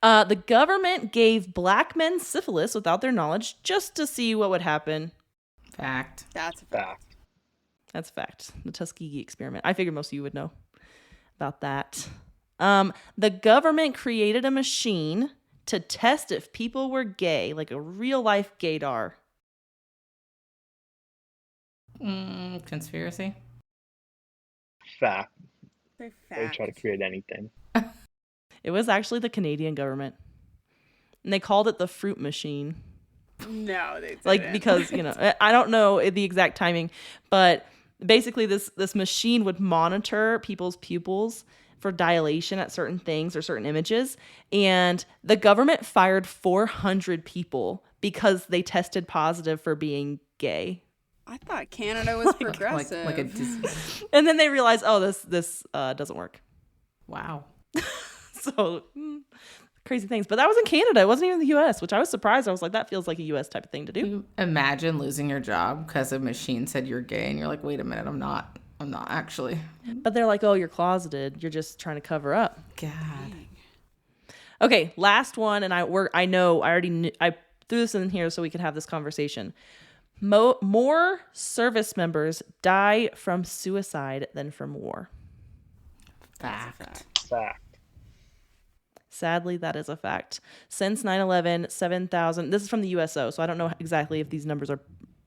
The government gave black men syphilis without their knowledge just to see what would happen. Fact. That's a fact. Fact. That's a fact. The Tuskegee experiment. I figured most of you would know about that. The government created a machine to test if people were gay, like a real life gaydar. Conspiracy. Fact. Say They fact. try to create anything. It was actually the Canadian government. And they called it the fruit machine. No, they didn't. Like, because, I don't know the exact timing, but basically this machine would monitor people's pupils for dilation at certain things or certain images. And the government fired 400 people because they tested positive for being gay. I thought Canada was progressive. Like a disease. And then they realized, this doesn't work. Wow. So crazy things. But that was in Canada. It wasn't even the U.S., which I was surprised. I was like, that feels like a U.S. type of thing to do. You imagine losing your job because a machine said you're gay and you're like, wait a minute, I'm not actually. But they're like, oh, you're closeted. You're just trying to cover up. God. Okay, last one, and I threw this in here so we could have this conversation. More service members die from suicide than from war. Fact. Fact. Sadly, that is a fact. Since 9/11, 7,000, this is from the USO, so I don't know exactly if these numbers are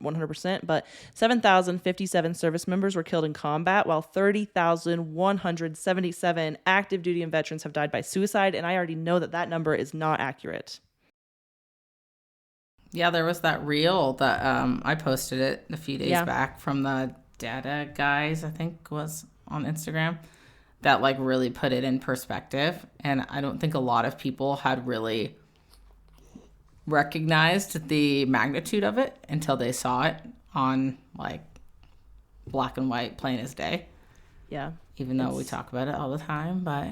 100%, but 7,057 service members were killed in combat, while 30,177 active duty and veterans have died by suicide, and I already know that number is not accurate. Yeah, there was that reel that I posted it a few days back from the Data Guys, I think was on Instagram, that like really put it in perspective. And I don't think a lot of people had really recognized the magnitude of it until they saw it on like black and white, plain as day. Yeah. Even though we talk about it all the time, but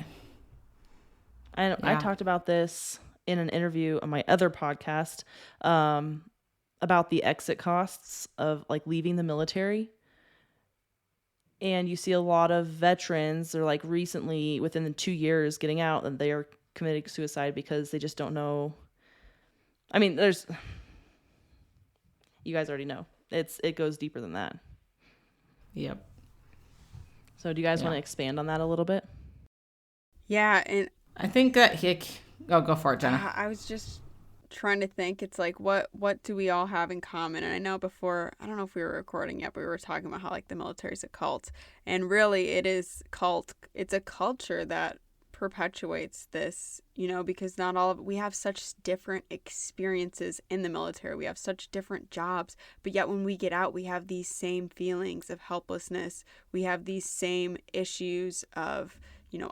I talked about this in an interview on my other podcast about the exit costs of like leaving the military. And you see a lot of veterans, they're like recently within the 2 years getting out, and they are committing suicide because they just don't know. I mean, you guys already know. It goes deeper than that. Yep. So do you guys want to expand on that a little bit? Yeah, and I think that go for it, Jenna. I was just trying to think. It's like, what do we all have in common? And I know before, I don't know if we were recording yet, but we were talking about how like the military's a cult, and really it is cult. It's a culture that perpetuates this, because not all of we have such different experiences in the military. We have such different jobs, but yet when we get out, we have these same feelings of helplessness. We have these same issues of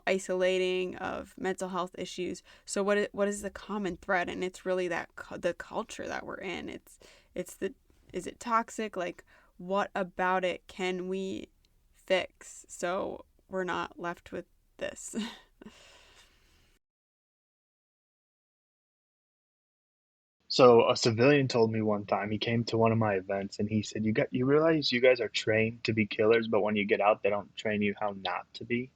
isolating, of mental health issues. So what is the common thread? And it's really that the culture that we're in. Is it toxic? Like, what about it can we fix so we're not left with this? So a civilian told me one time, he came to one of my events and he said, you realize you guys are trained to be killers, but when you get out, they don't train you how not to be.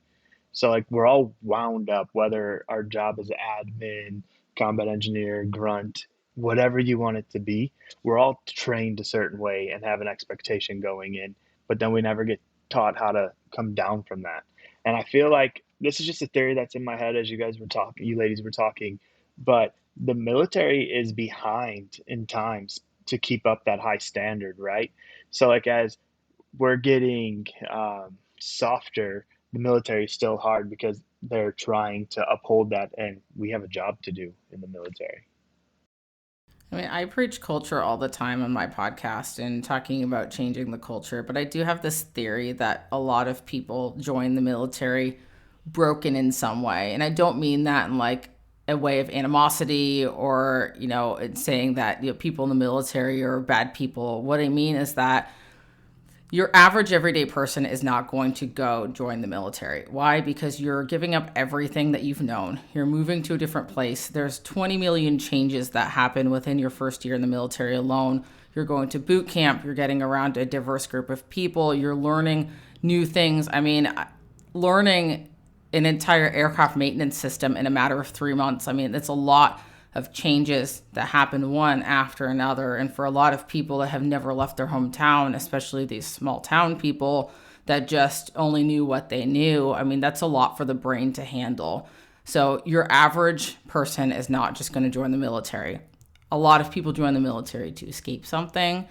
So like we're all wound up, whether our job is admin, combat engineer, grunt, whatever you want it to be, we're all trained a certain way and have an expectation going in, but then we never get taught how to come down from that. And I feel like this is just a theory that's in my head as you ladies were talking, but the military is behind in times to keep up that high standard, right? So like as we're getting softer, the military is still hard because they're trying to uphold that, and we have a job to do in the military. I mean, I preach culture all the time on my podcast and talking about changing the culture, but I do have this theory that a lot of people join the military broken in some way. And I don't mean that in like a way of animosity or, saying that people in the military are bad people. What I mean is that your average everyday person is not going to go join the military. Why? Because you're giving up everything that you've known. You're moving to a different place. There's 20 million changes that happen within your first year in the military alone. You're going to boot camp. You're getting around a diverse group of people. You're learning new things. I mean, learning an entire aircraft maintenance system in a matter of 3 months. I mean, it's a lot of changes that happen one after another. And for a lot of people that have never left their hometown, especially these small town people that just only knew what they knew, I mean, that's a lot for the brain to handle. So your average person is not just going to join the military. A lot of people join the military to escape something,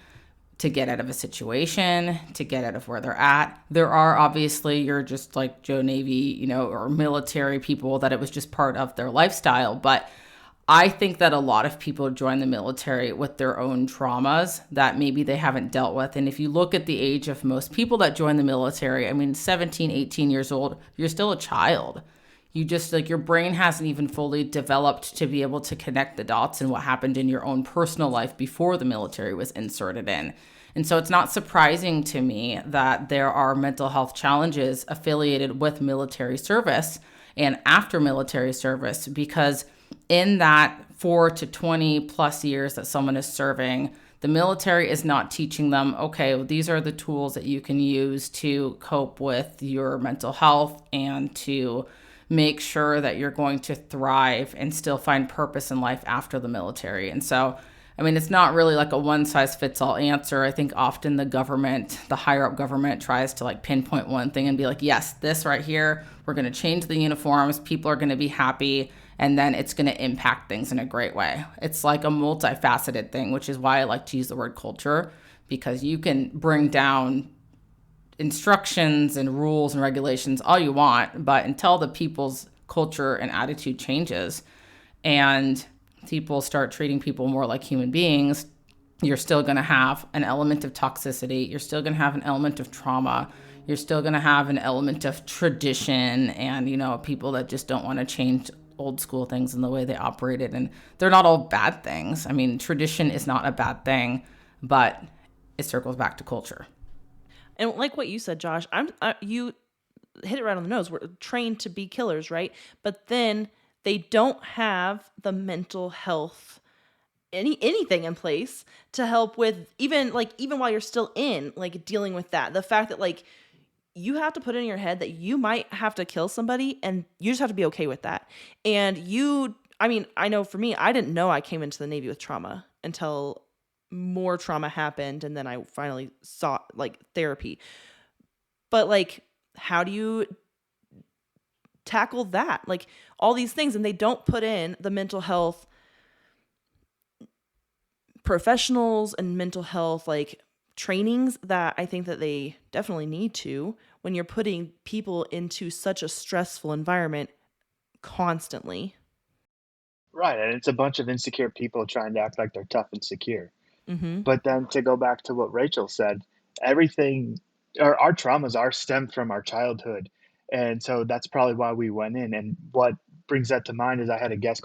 to get out of a situation, to get out of where they're at. There are obviously, you're just like Joe Navy, or military people that it was just part of their lifestyle. But I think that a lot of people join the military with their own traumas that maybe they haven't dealt with. And if you look at the age of most people that join the military, I mean, 17, 18 years old, you're still a child. You just like your brain hasn't even fully developed to be able to connect the dots and what happened in your own personal life before the military was inserted in. And so it's not surprising to me that there are mental health challenges affiliated with military service and after military service, because in that 4 to 20 plus years that someone is serving, the military is not teaching them, okay, well, these are the tools that you can use to cope with your mental health and to make sure that you're going to thrive and still find purpose in life after the military. And so, I mean, it's not really like a one size fits all answer. I think often the government, the higher up government, tries to like pinpoint one thing and be like, yes, this right here, we're going to change the uniforms, people are going to be happy, and then it's going to impact things in a great way. It's like a multifaceted thing, which is why I like to use the word culture, because you can bring down instructions and rules and regulations all you want, but until the people's culture and attitude changes and people start treating people more like human beings, you're still going to have an element of toxicity. You're still going to have an element of trauma. You're still going to have an element of tradition and, people that just don't want to change old school things in the way they operated. And they're not all bad things. I mean, tradition is not a bad thing, but it circles back to culture. And like what you said, Josh, you hit it right on the nose. We're trained to be killers, right? But then they don't have the mental health, anything in place to help with even while you're still in, like, dealing with that. The fact that, like, you have to put it in your head that you might have to kill somebody, and you just have to be okay with that. And I know for me, I didn't know I came into the Navy with trauma until more trauma happened, and then I finally sought, like, therapy. But, like, how do you tackle that? Like, all these things, and they don't put in the mental health professionals and mental health, like, trainings that I think that they definitely need to, when you're putting people into such a stressful environment constantly. Right, and it's a bunch of insecure people trying to act like they're tough and secure. Mm-hmm. But then to go back to what Rachel said, everything, our traumas are stemmed from our childhood. And so that's probably why we went in. And what brings that to mind is I had a guest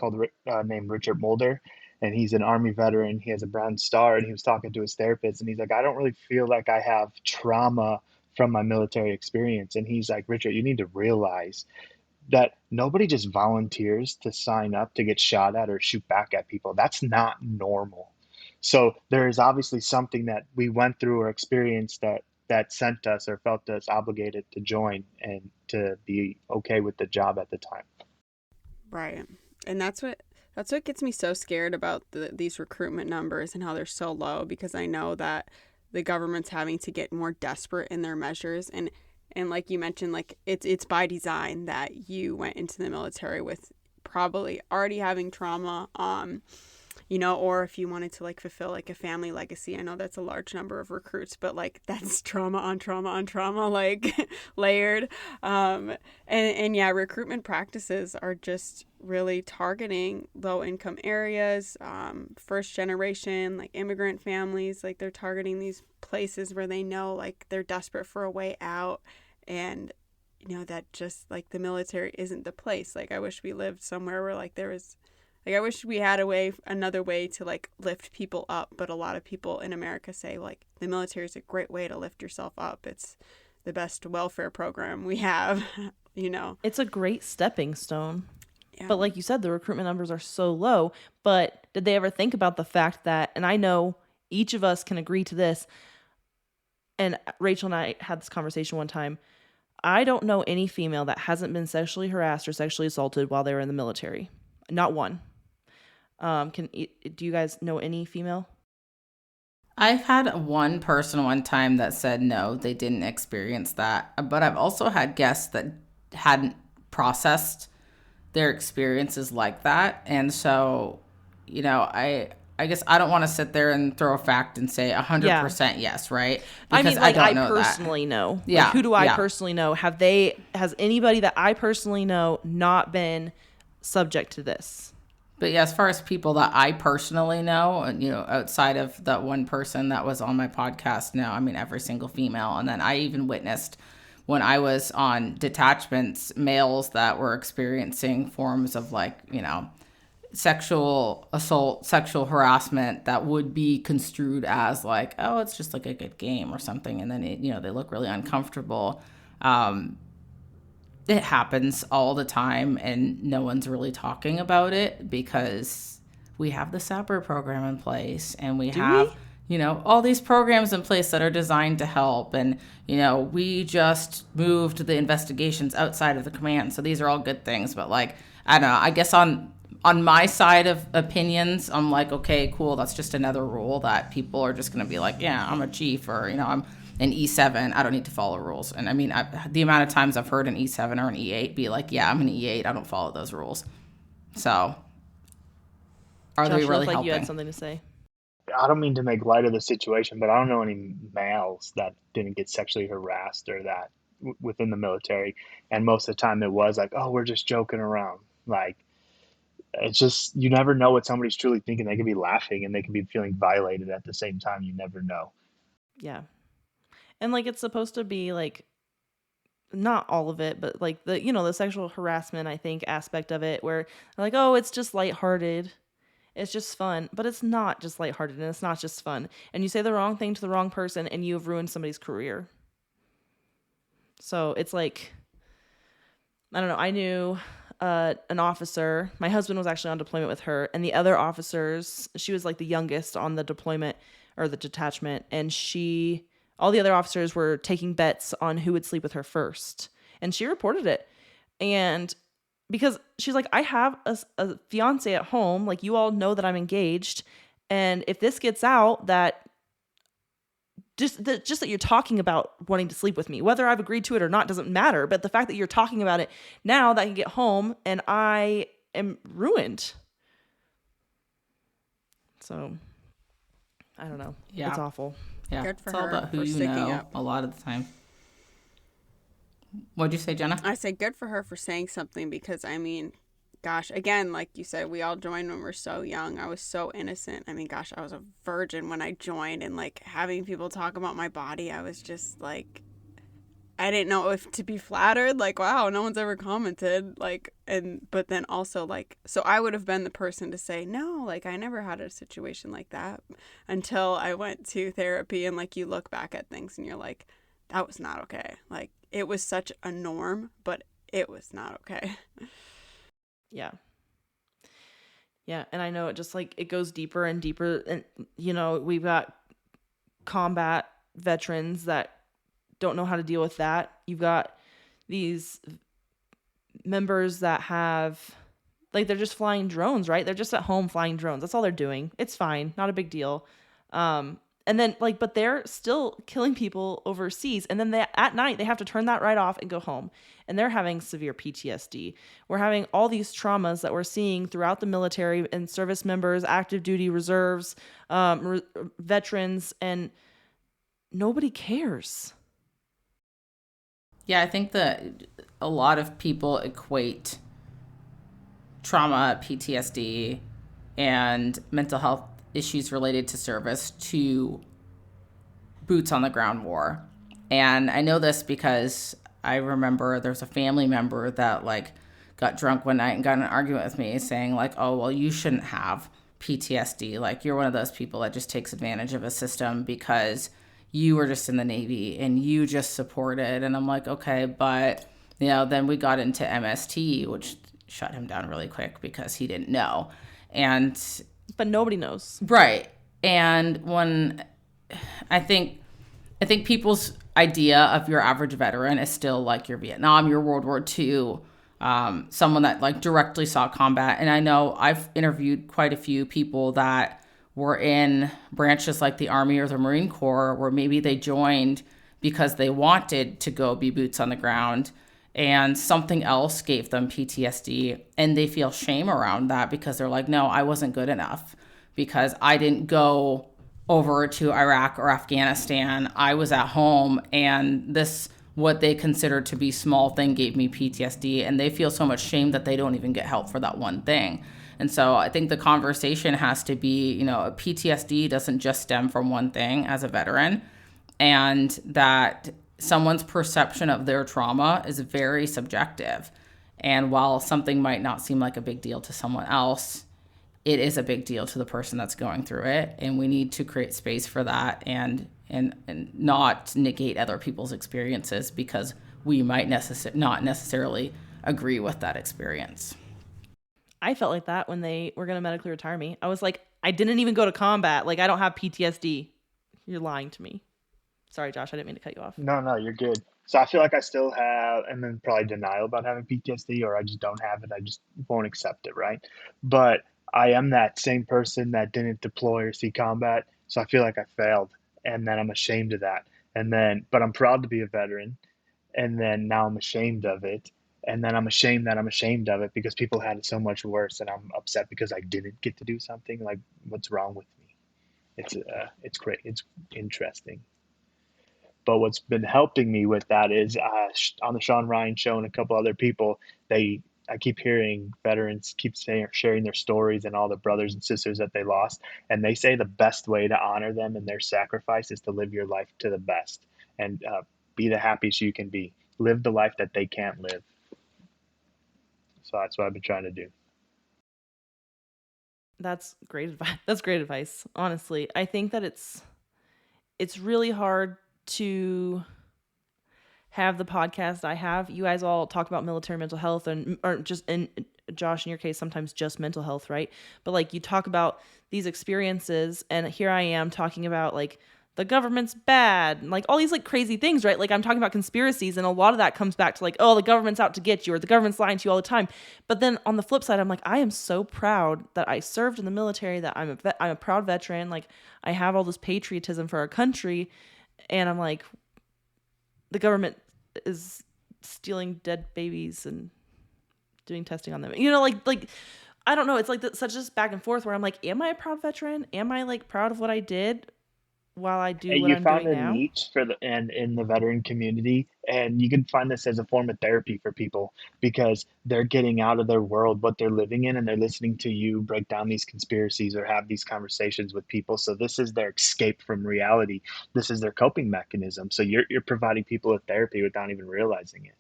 named Richard Mulder, and he's an Army veteran. He has a Bronze Star, and he was talking to his therapist, and he's like, I don't really feel like I have trauma from my military experience. And he's like, Richard, you need to realize that nobody just volunteers to sign up to get shot at or shoot back at people. That's not normal. So there is obviously something that we went through or experienced that sent us or felt us obligated to join and to be okay with the job at the time. Right. And that's what gets me so scared about these recruitment numbers and how they're so low, because I know that the government's having to get more desperate in their measures. And like you mentioned, like, it's by design that you went into the military with probably already having trauma, or if you wanted to, like, fulfill, like, a family legacy. I know that's a large number of recruits, but, like, that's trauma on trauma on trauma, like, layered. And yeah, recruitment practices are just really targeting low income areas, first generation, like, immigrant families. Like, they're targeting these places where they know, like, they're desperate for a way out, and that just, like, the military isn't the place. Like, I wish we lived somewhere where, like, there was, like, I wish we had another way to, like, lift people up. But a lot of people in America say, like, the military is a great way to lift yourself up. It's the best welfare program we have, It's a great stepping stone. Yeah. But like you said, the recruitment numbers are so low. But did they ever think about the fact that, and I know each of us can agree to this, and Rachel and I had this conversation one time, I don't know any female that hasn't been sexually harassed or sexually assaulted while they were in the military. Not one. Do you guys know any female? I've had one person one time that said no, they didn't experience that. But I've also had guests that hadn't processed their experiences like that. And so, I guess I don't want to sit there and throw a fact and say 100% yes, right? Because I don't know personally know. Yeah. Like, who do I personally know? Has anybody that I personally know not been subject to this? But yeah, as far as people that I personally know, and outside of that one person that was on my podcast, no, I mean, every single female. And then I even witnessed, when I was on detachments, males that were experiencing forms of, like, sexual assault, sexual harassment that would be construed as like, oh, it's just like a good game or something. And then, they look really uncomfortable. it happens all the time and no one's really talking about it because we have the SAPR program in place and we have, all these programs in place that are designed to help. And, we just moved the investigations outside of the command. So these are all good things. But I don't know, I guess on my side of opinions, I'm like, okay, cool. That's just another rule that people are just going to be like, yeah, I'm a chief, or, I'm an E7. I don't need to follow rules. And I mean, the amount of times I've heard an E7 or an E8 be like, yeah, I'm an E8. I don't follow those rules. So are they really helping? You had something to say. I don't mean to make light of the situation, but I don't know any males that didn't get sexually harassed or that within the military. And most of the time it was like, oh, we're just joking around. It's just, you never know what somebody's truly thinking. They could be laughing and they could be feeling violated at the same time. You never know. Yeah. And it's supposed to be not all of it, but the sexual harassment, I think, aspect of it, where they're like, oh, it's just lighthearted. It's just fun. But it's not just lighthearted, and it's not just fun. And you say the wrong thing to the wrong person and you have ruined somebody's career. So it's I don't know. I knew an officer. My husband was actually on deployment with her, and the other officers, she was the youngest on the deployment or the detachment, and all the other officers were taking bets on who would sleep with her first. And she reported it. And because she's like, I have a fiance at home. You all know that I'm engaged. And if this gets out, that just that you're talking about wanting to sleep with me, whether I've agreed to it or not, doesn't matter. But the fact that you're talking about it now, that I can get home and I am ruined. So I don't know. Yeah. It's awful. Yeah, Good for it's all her about who for you sticking know up. a lot of the time. What'd you say, Jenna? I say good for her for saying something because, I mean, gosh, again, like you said, we all joined when we're so young. I was so innocent. I mean, gosh, I was a virgin when I joined, and having people talk about my body, I was just I didn't know if to be flattered, wow, no one's ever commented, but then also, so I would have been the person to say, no, I never had a situation like that until I went to therapy, and, you look back at things and you're like, that was not okay. It was such a norm, but it was not okay. Yeah. Yeah, and I know it just it goes deeper and deeper, and we've got combat veterans that don't know how to deal with that. You've got these members that have they're just flying drones, right? They're just at home flying drones. That's all they're doing. It's fine, not a big deal. And then but they're still killing people overseas, and then at night they have to turn that right off and go home, and they're having severe PTSD. We're having all these traumas that we're seeing throughout the military and service members, active duty reserves, veterans, and nobody cares. Yeah, I think that a lot of people equate trauma, PTSD, and mental health issues related to service to boots on the ground war. And I know this because I remember there's a family member that got drunk one night and got in an argument with me saying oh, well, you shouldn't have PTSD. You're one of those people that just takes advantage of a system because you were just in the Navy and you just supported. And I'm like, okay, but then we got into MST, which shut him down really quick because he didn't know. But nobody knows. Right. And when I think people's idea of your average veteran is still your Vietnam, your World War II, someone that directly saw combat. And I know I've interviewed quite a few people that were in branches like the Army or the Marine Corps, where maybe they joined because they wanted to go be boots on the ground, and something else gave them PTSD, and they feel shame around that because they're like, no, I wasn't good enough because I didn't go over to Iraq or Afghanistan. I was at home, and this, what they consider to be small thing, gave me PTSD, and they feel so much shame that they don't even get help for that one thing. And so I think the conversation has to be, PTSD doesn't just stem from one thing as a veteran, and that someone's perception of their trauma is very subjective. And while something might not seem like a big deal to someone else, it is a big deal to the person that's going through it. And we need to create space for that and not negate other people's experiences because we might not necessarily agree with that experience. I felt like that when they were going to medically retire me. I was like, I didn't even go to combat. Like, I don't have PTSD. You're lying to me. Sorry, Josh, I didn't mean to cut you off. No, you're good. So I feel like I still have, and then probably denial about having PTSD, or I just don't have it. I just won't accept it, right? But I am that same person that didn't deploy or see combat. So I feel like I failed. And then I'm ashamed of that. But I'm proud to be a veteran. And then now I'm ashamed of it. And then I'm ashamed that I'm ashamed of it because people had it so much worse. And I'm upset because I didn't get to do something. Like, what's wrong with me? It's great. It's interesting. But what's been helping me with that is on the Sean Ryan show and a couple other people, I keep hearing veterans sharing their stories and all the brothers and sisters that they lost, and they say the best way to honor them and their sacrifice is to live your life to the best and be the happiest you can be. Live the life that they can't live. So that's what I've been trying to do. That's great advice. That's great advice. Honestly, I think that it's really hard to have the podcast I have. You guys all talk about military mental health or just in Josh, in your case, sometimes just mental health, right? But like you talk about these experiences, and here I am talking about like the government's bad, and like all these like crazy things, right? Like I'm talking about conspiracies, and a lot of that comes back to like, oh, the government's out to get you, or the government's lying to you all the time. But then on the flip side, I'm like, I am so proud that I served in the military, that I'm a proud veteran. Like I have all this patriotism for our country, and I'm like, the government is stealing dead babies and doing testing on them. You know, like I don't know. It's like such this back and forth where I'm like, am I a proud veteran? Am I like proud of what I did while I do what You I'm found doing a now? niche and in the veteran community, and you can find this as a form of therapy for people because they're getting out of their world, what they're living in, and they're listening to you break down these conspiracies or have these conversations with people. So this is their escape from reality. This is their coping mechanism. So you're providing people with therapy without even realizing it.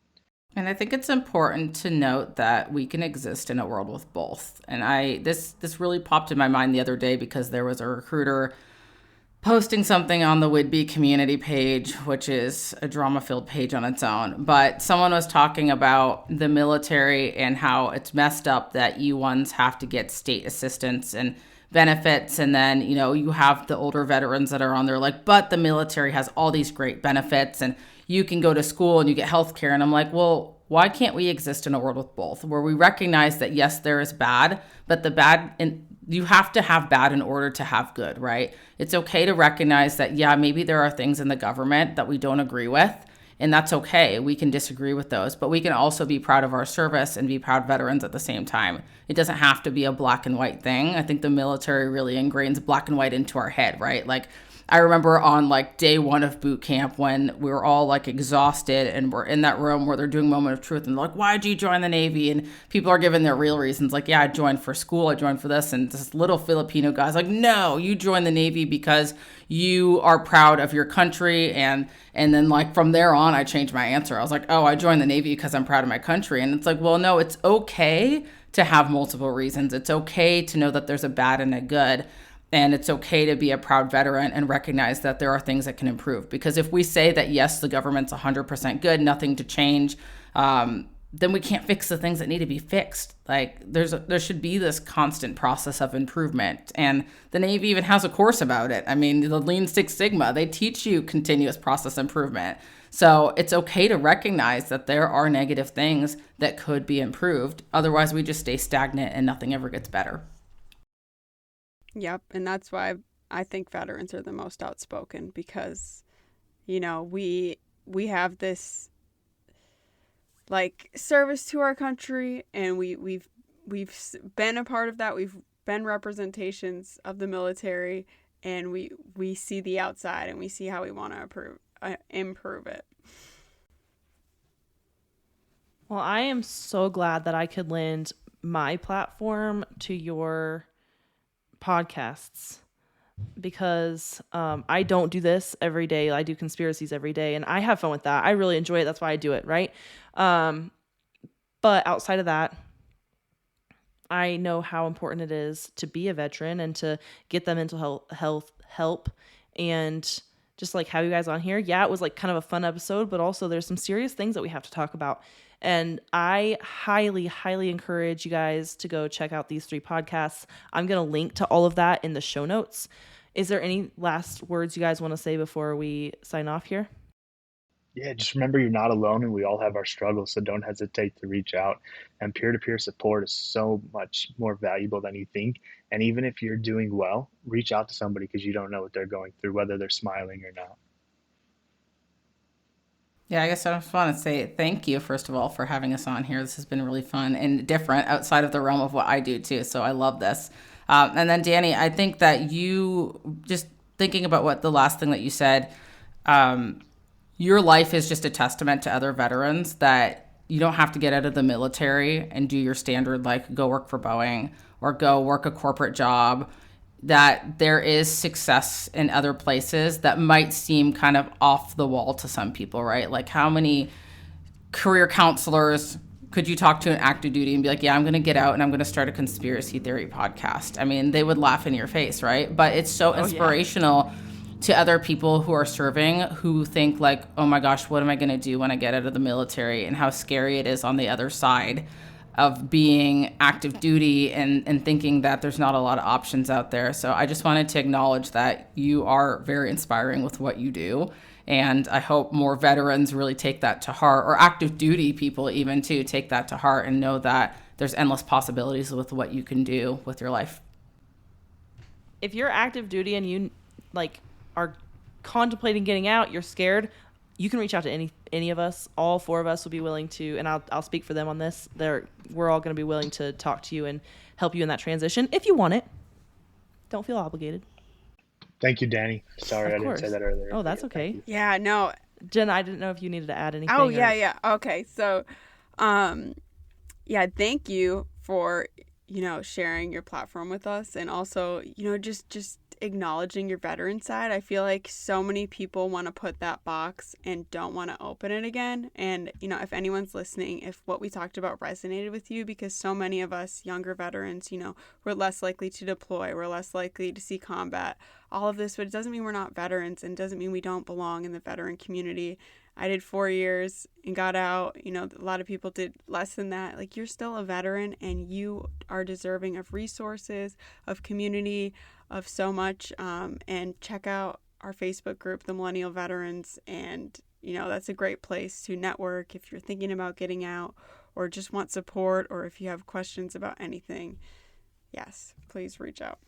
And I think it's important to note that we can exist in a world with both. And this really popped in my mind the other day because there was a recruiter posting something on the Whidbey community page, which is a drama-filled page on its own. But someone was talking about the military and how it's messed up that E1s have to get state assistance and benefits. And then, you have the older veterans that are on there like, but the military has all these great benefits and you can go to school and you get health care. And I'm like, well, why can't we exist in a world with both, where we recognize that, yes, there is bad, but you have to have bad in order to have good, right? It's okay to recognize that, yeah, maybe there are things in the government that we don't agree with, and that's okay. We can disagree with those, but we can also be proud of our service and be proud veterans at the same time. It doesn't have to be a black and white thing. I think the military really ingrains black and white into our head, right? Like, I remember on like day one of boot camp when we were all like exhausted and we're in that room where they're doing moment of truth and they're like, why'd you join the Navy? And people are giving their real reasons. Like, yeah, I joined for school. I joined for this. And this little Filipino guy's like, no, you joined the Navy because you are proud of your country. And then like from there on, I changed my answer. I was like, oh, I joined the Navy because I'm proud of my country. And it's like, well, no, it's okay to have multiple reasons. It's okay to know that there's a bad and a good. And it's okay to be a proud veteran and recognize that there are things that can improve. Because if we say that, yes, the government's 100% good, nothing to change, then we can't fix the things that need to be fixed. Like there should be this constant process of improvement. And the Navy even has a course about it. I mean, the Lean Six Sigma, they teach you continuous process improvement. So it's okay to recognize that there are negative things that could be improved. Otherwise, we just stay stagnant and nothing ever gets better. Yep, and that's why I think veterans are the most outspoken because, we have this like service to our country, and we've been a part of that. We've been representations of the military, and we see the outside and we see how we want to improve it. Well, I am so glad that I could lend my platform to your podcasts because I don't do this every day. I do conspiracies every day and I have fun with that. I really enjoy it. That's why I do it, right? But outside of that, I know how important it is to be a veteran and to get them mental health help and just like have you guys on here. Yeah, it was like kind of a fun episode, but also there's some serious things that we have to talk about. And I highly, highly encourage you guys to go check out these 3 podcasts. I'm going to link to all of that in the show notes. Is there any last words you guys want to say before we sign off here? Yeah, just remember you're not alone and we all have our struggles, so don't hesitate to reach out. And peer-to-peer support is so much more valuable than you think. And even if you're doing well, reach out to somebody because you don't know what they're going through, whether they're smiling or not. Yeah, I guess I just want to say thank you, first of all, for having us on here. This has been really fun and different outside of the realm of what I do, too. So I love this. And then, Danny, I think that you, just thinking about what the last thing that you said, your life is just a testament to other veterans that you don't have to get out of the military and do your standard, like go work for Boeing or go work a corporate job, that there is success in other places that might seem kind of off the wall to some people, right? Like how many career counselors could you talk to in active duty and be like, yeah, I'm going to get out and I'm going to start a conspiracy theory podcast? I mean, they would laugh in your face, right? But it's so inspirational to other people who are serving, who think like, oh my gosh, what am I going to do when I get out of the military, and how scary it is on the other side of being active duty and thinking that there's not a lot of options out there. So I just wanted to acknowledge that you are very inspiring with what you do. And I hope more veterans really take that to heart, or active duty people even too, take that to heart and know that there's endless possibilities with what you can do with your life. If you're active duty and you like are contemplating getting out, you're scared, you can reach out to any of us. All 4 of us will be willing to, and I'll speak for them on this. We're all going to be willing to talk to you and help you in that transition if you want it. Don't feel obligated. Thank you, Danny. Sorry, I didn't say that earlier. Oh, that's okay. Yeah, no. Jen, I didn't know if you needed to add anything. Oh, yeah. Okay. So, yeah, thank you for, sharing your platform with us, and also, just acknowledging your veteran side. I feel like so many people want to put that box and don't want to open it again. And, if anyone's listening, if what we talked about resonated with you, because so many of us younger veterans, we're less likely to deploy, we're less likely to see combat, all of this, but it doesn't mean we're not veterans, and doesn't mean we don't belong in the veteran community. I did 4 years and got out. A lot of people did less than that. Like, you're still a veteran and you are deserving of resources, of community, of so much. And check out our Facebook group, the Millennial Veterans. And, that's a great place to network if you're thinking about getting out or just want support, or if you have questions about anything. Yes, please reach out.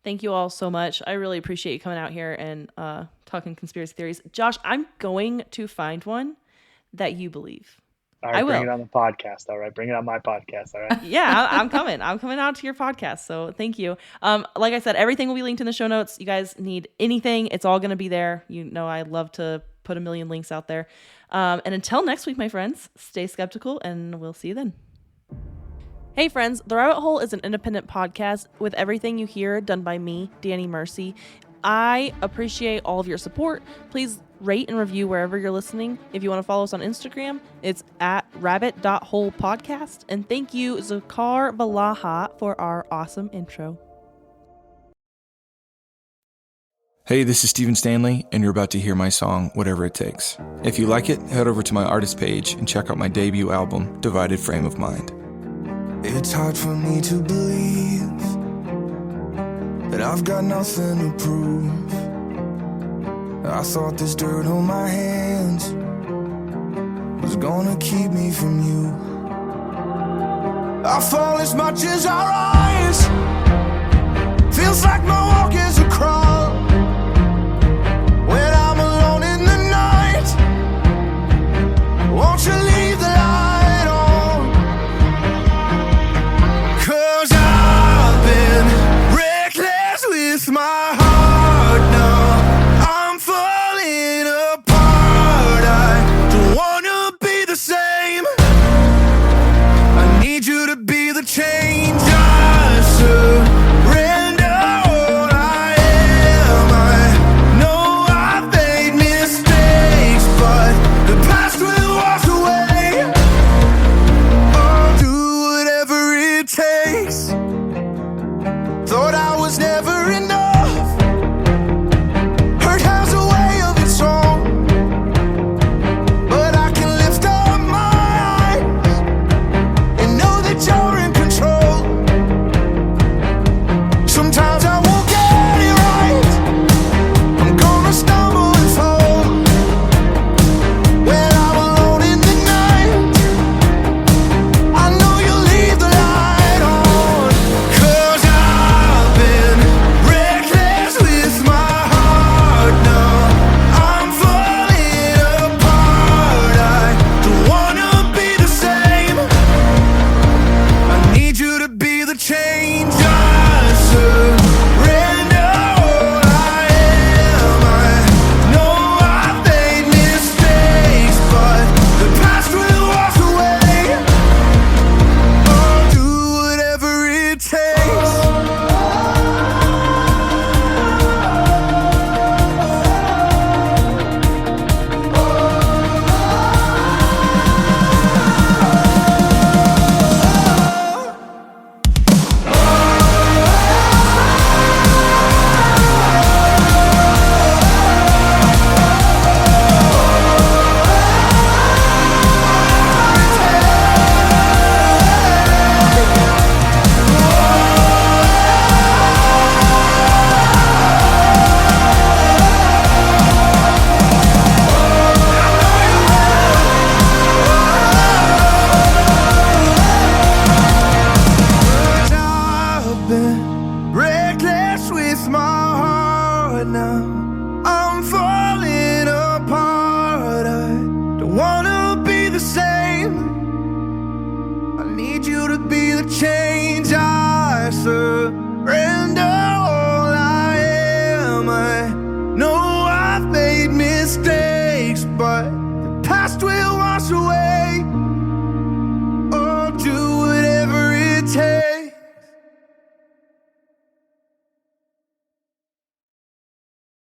Thank you all so much. I really appreciate you coming out here and talking conspiracy theories. Josh, I'm going to find one that you believe. All right, bring it on the podcast. All right, bring it on my podcast. All right. Yeah, I'm coming. I'm coming out to your podcast. So thank you. Like I said, everything will be linked in the show notes. You guys need anything, it's all going to be there. I love to put a million links out there. And until next week, my friends, stay skeptical, and we'll see you then. Hey friends, The Rabbit Hole is an independent podcast with everything you hear done by me, Danny Mercy. I appreciate all of your support. Please rate and review wherever you're listening. If you want to follow us on Instagram, it's at rabbit.holepodcast. And thank you, Zakar Balaha, for our awesome intro. Hey, this is Stephen Stanley, and you're about to hear my song, Whatever It Takes. If you like it, head over to my artist page and check out my debut album, Divided Frame of Mind. It's hard for me to believe that I've got nothing to prove. I thought this dirt on my hands was gonna keep me from you. I fall as much as our eyes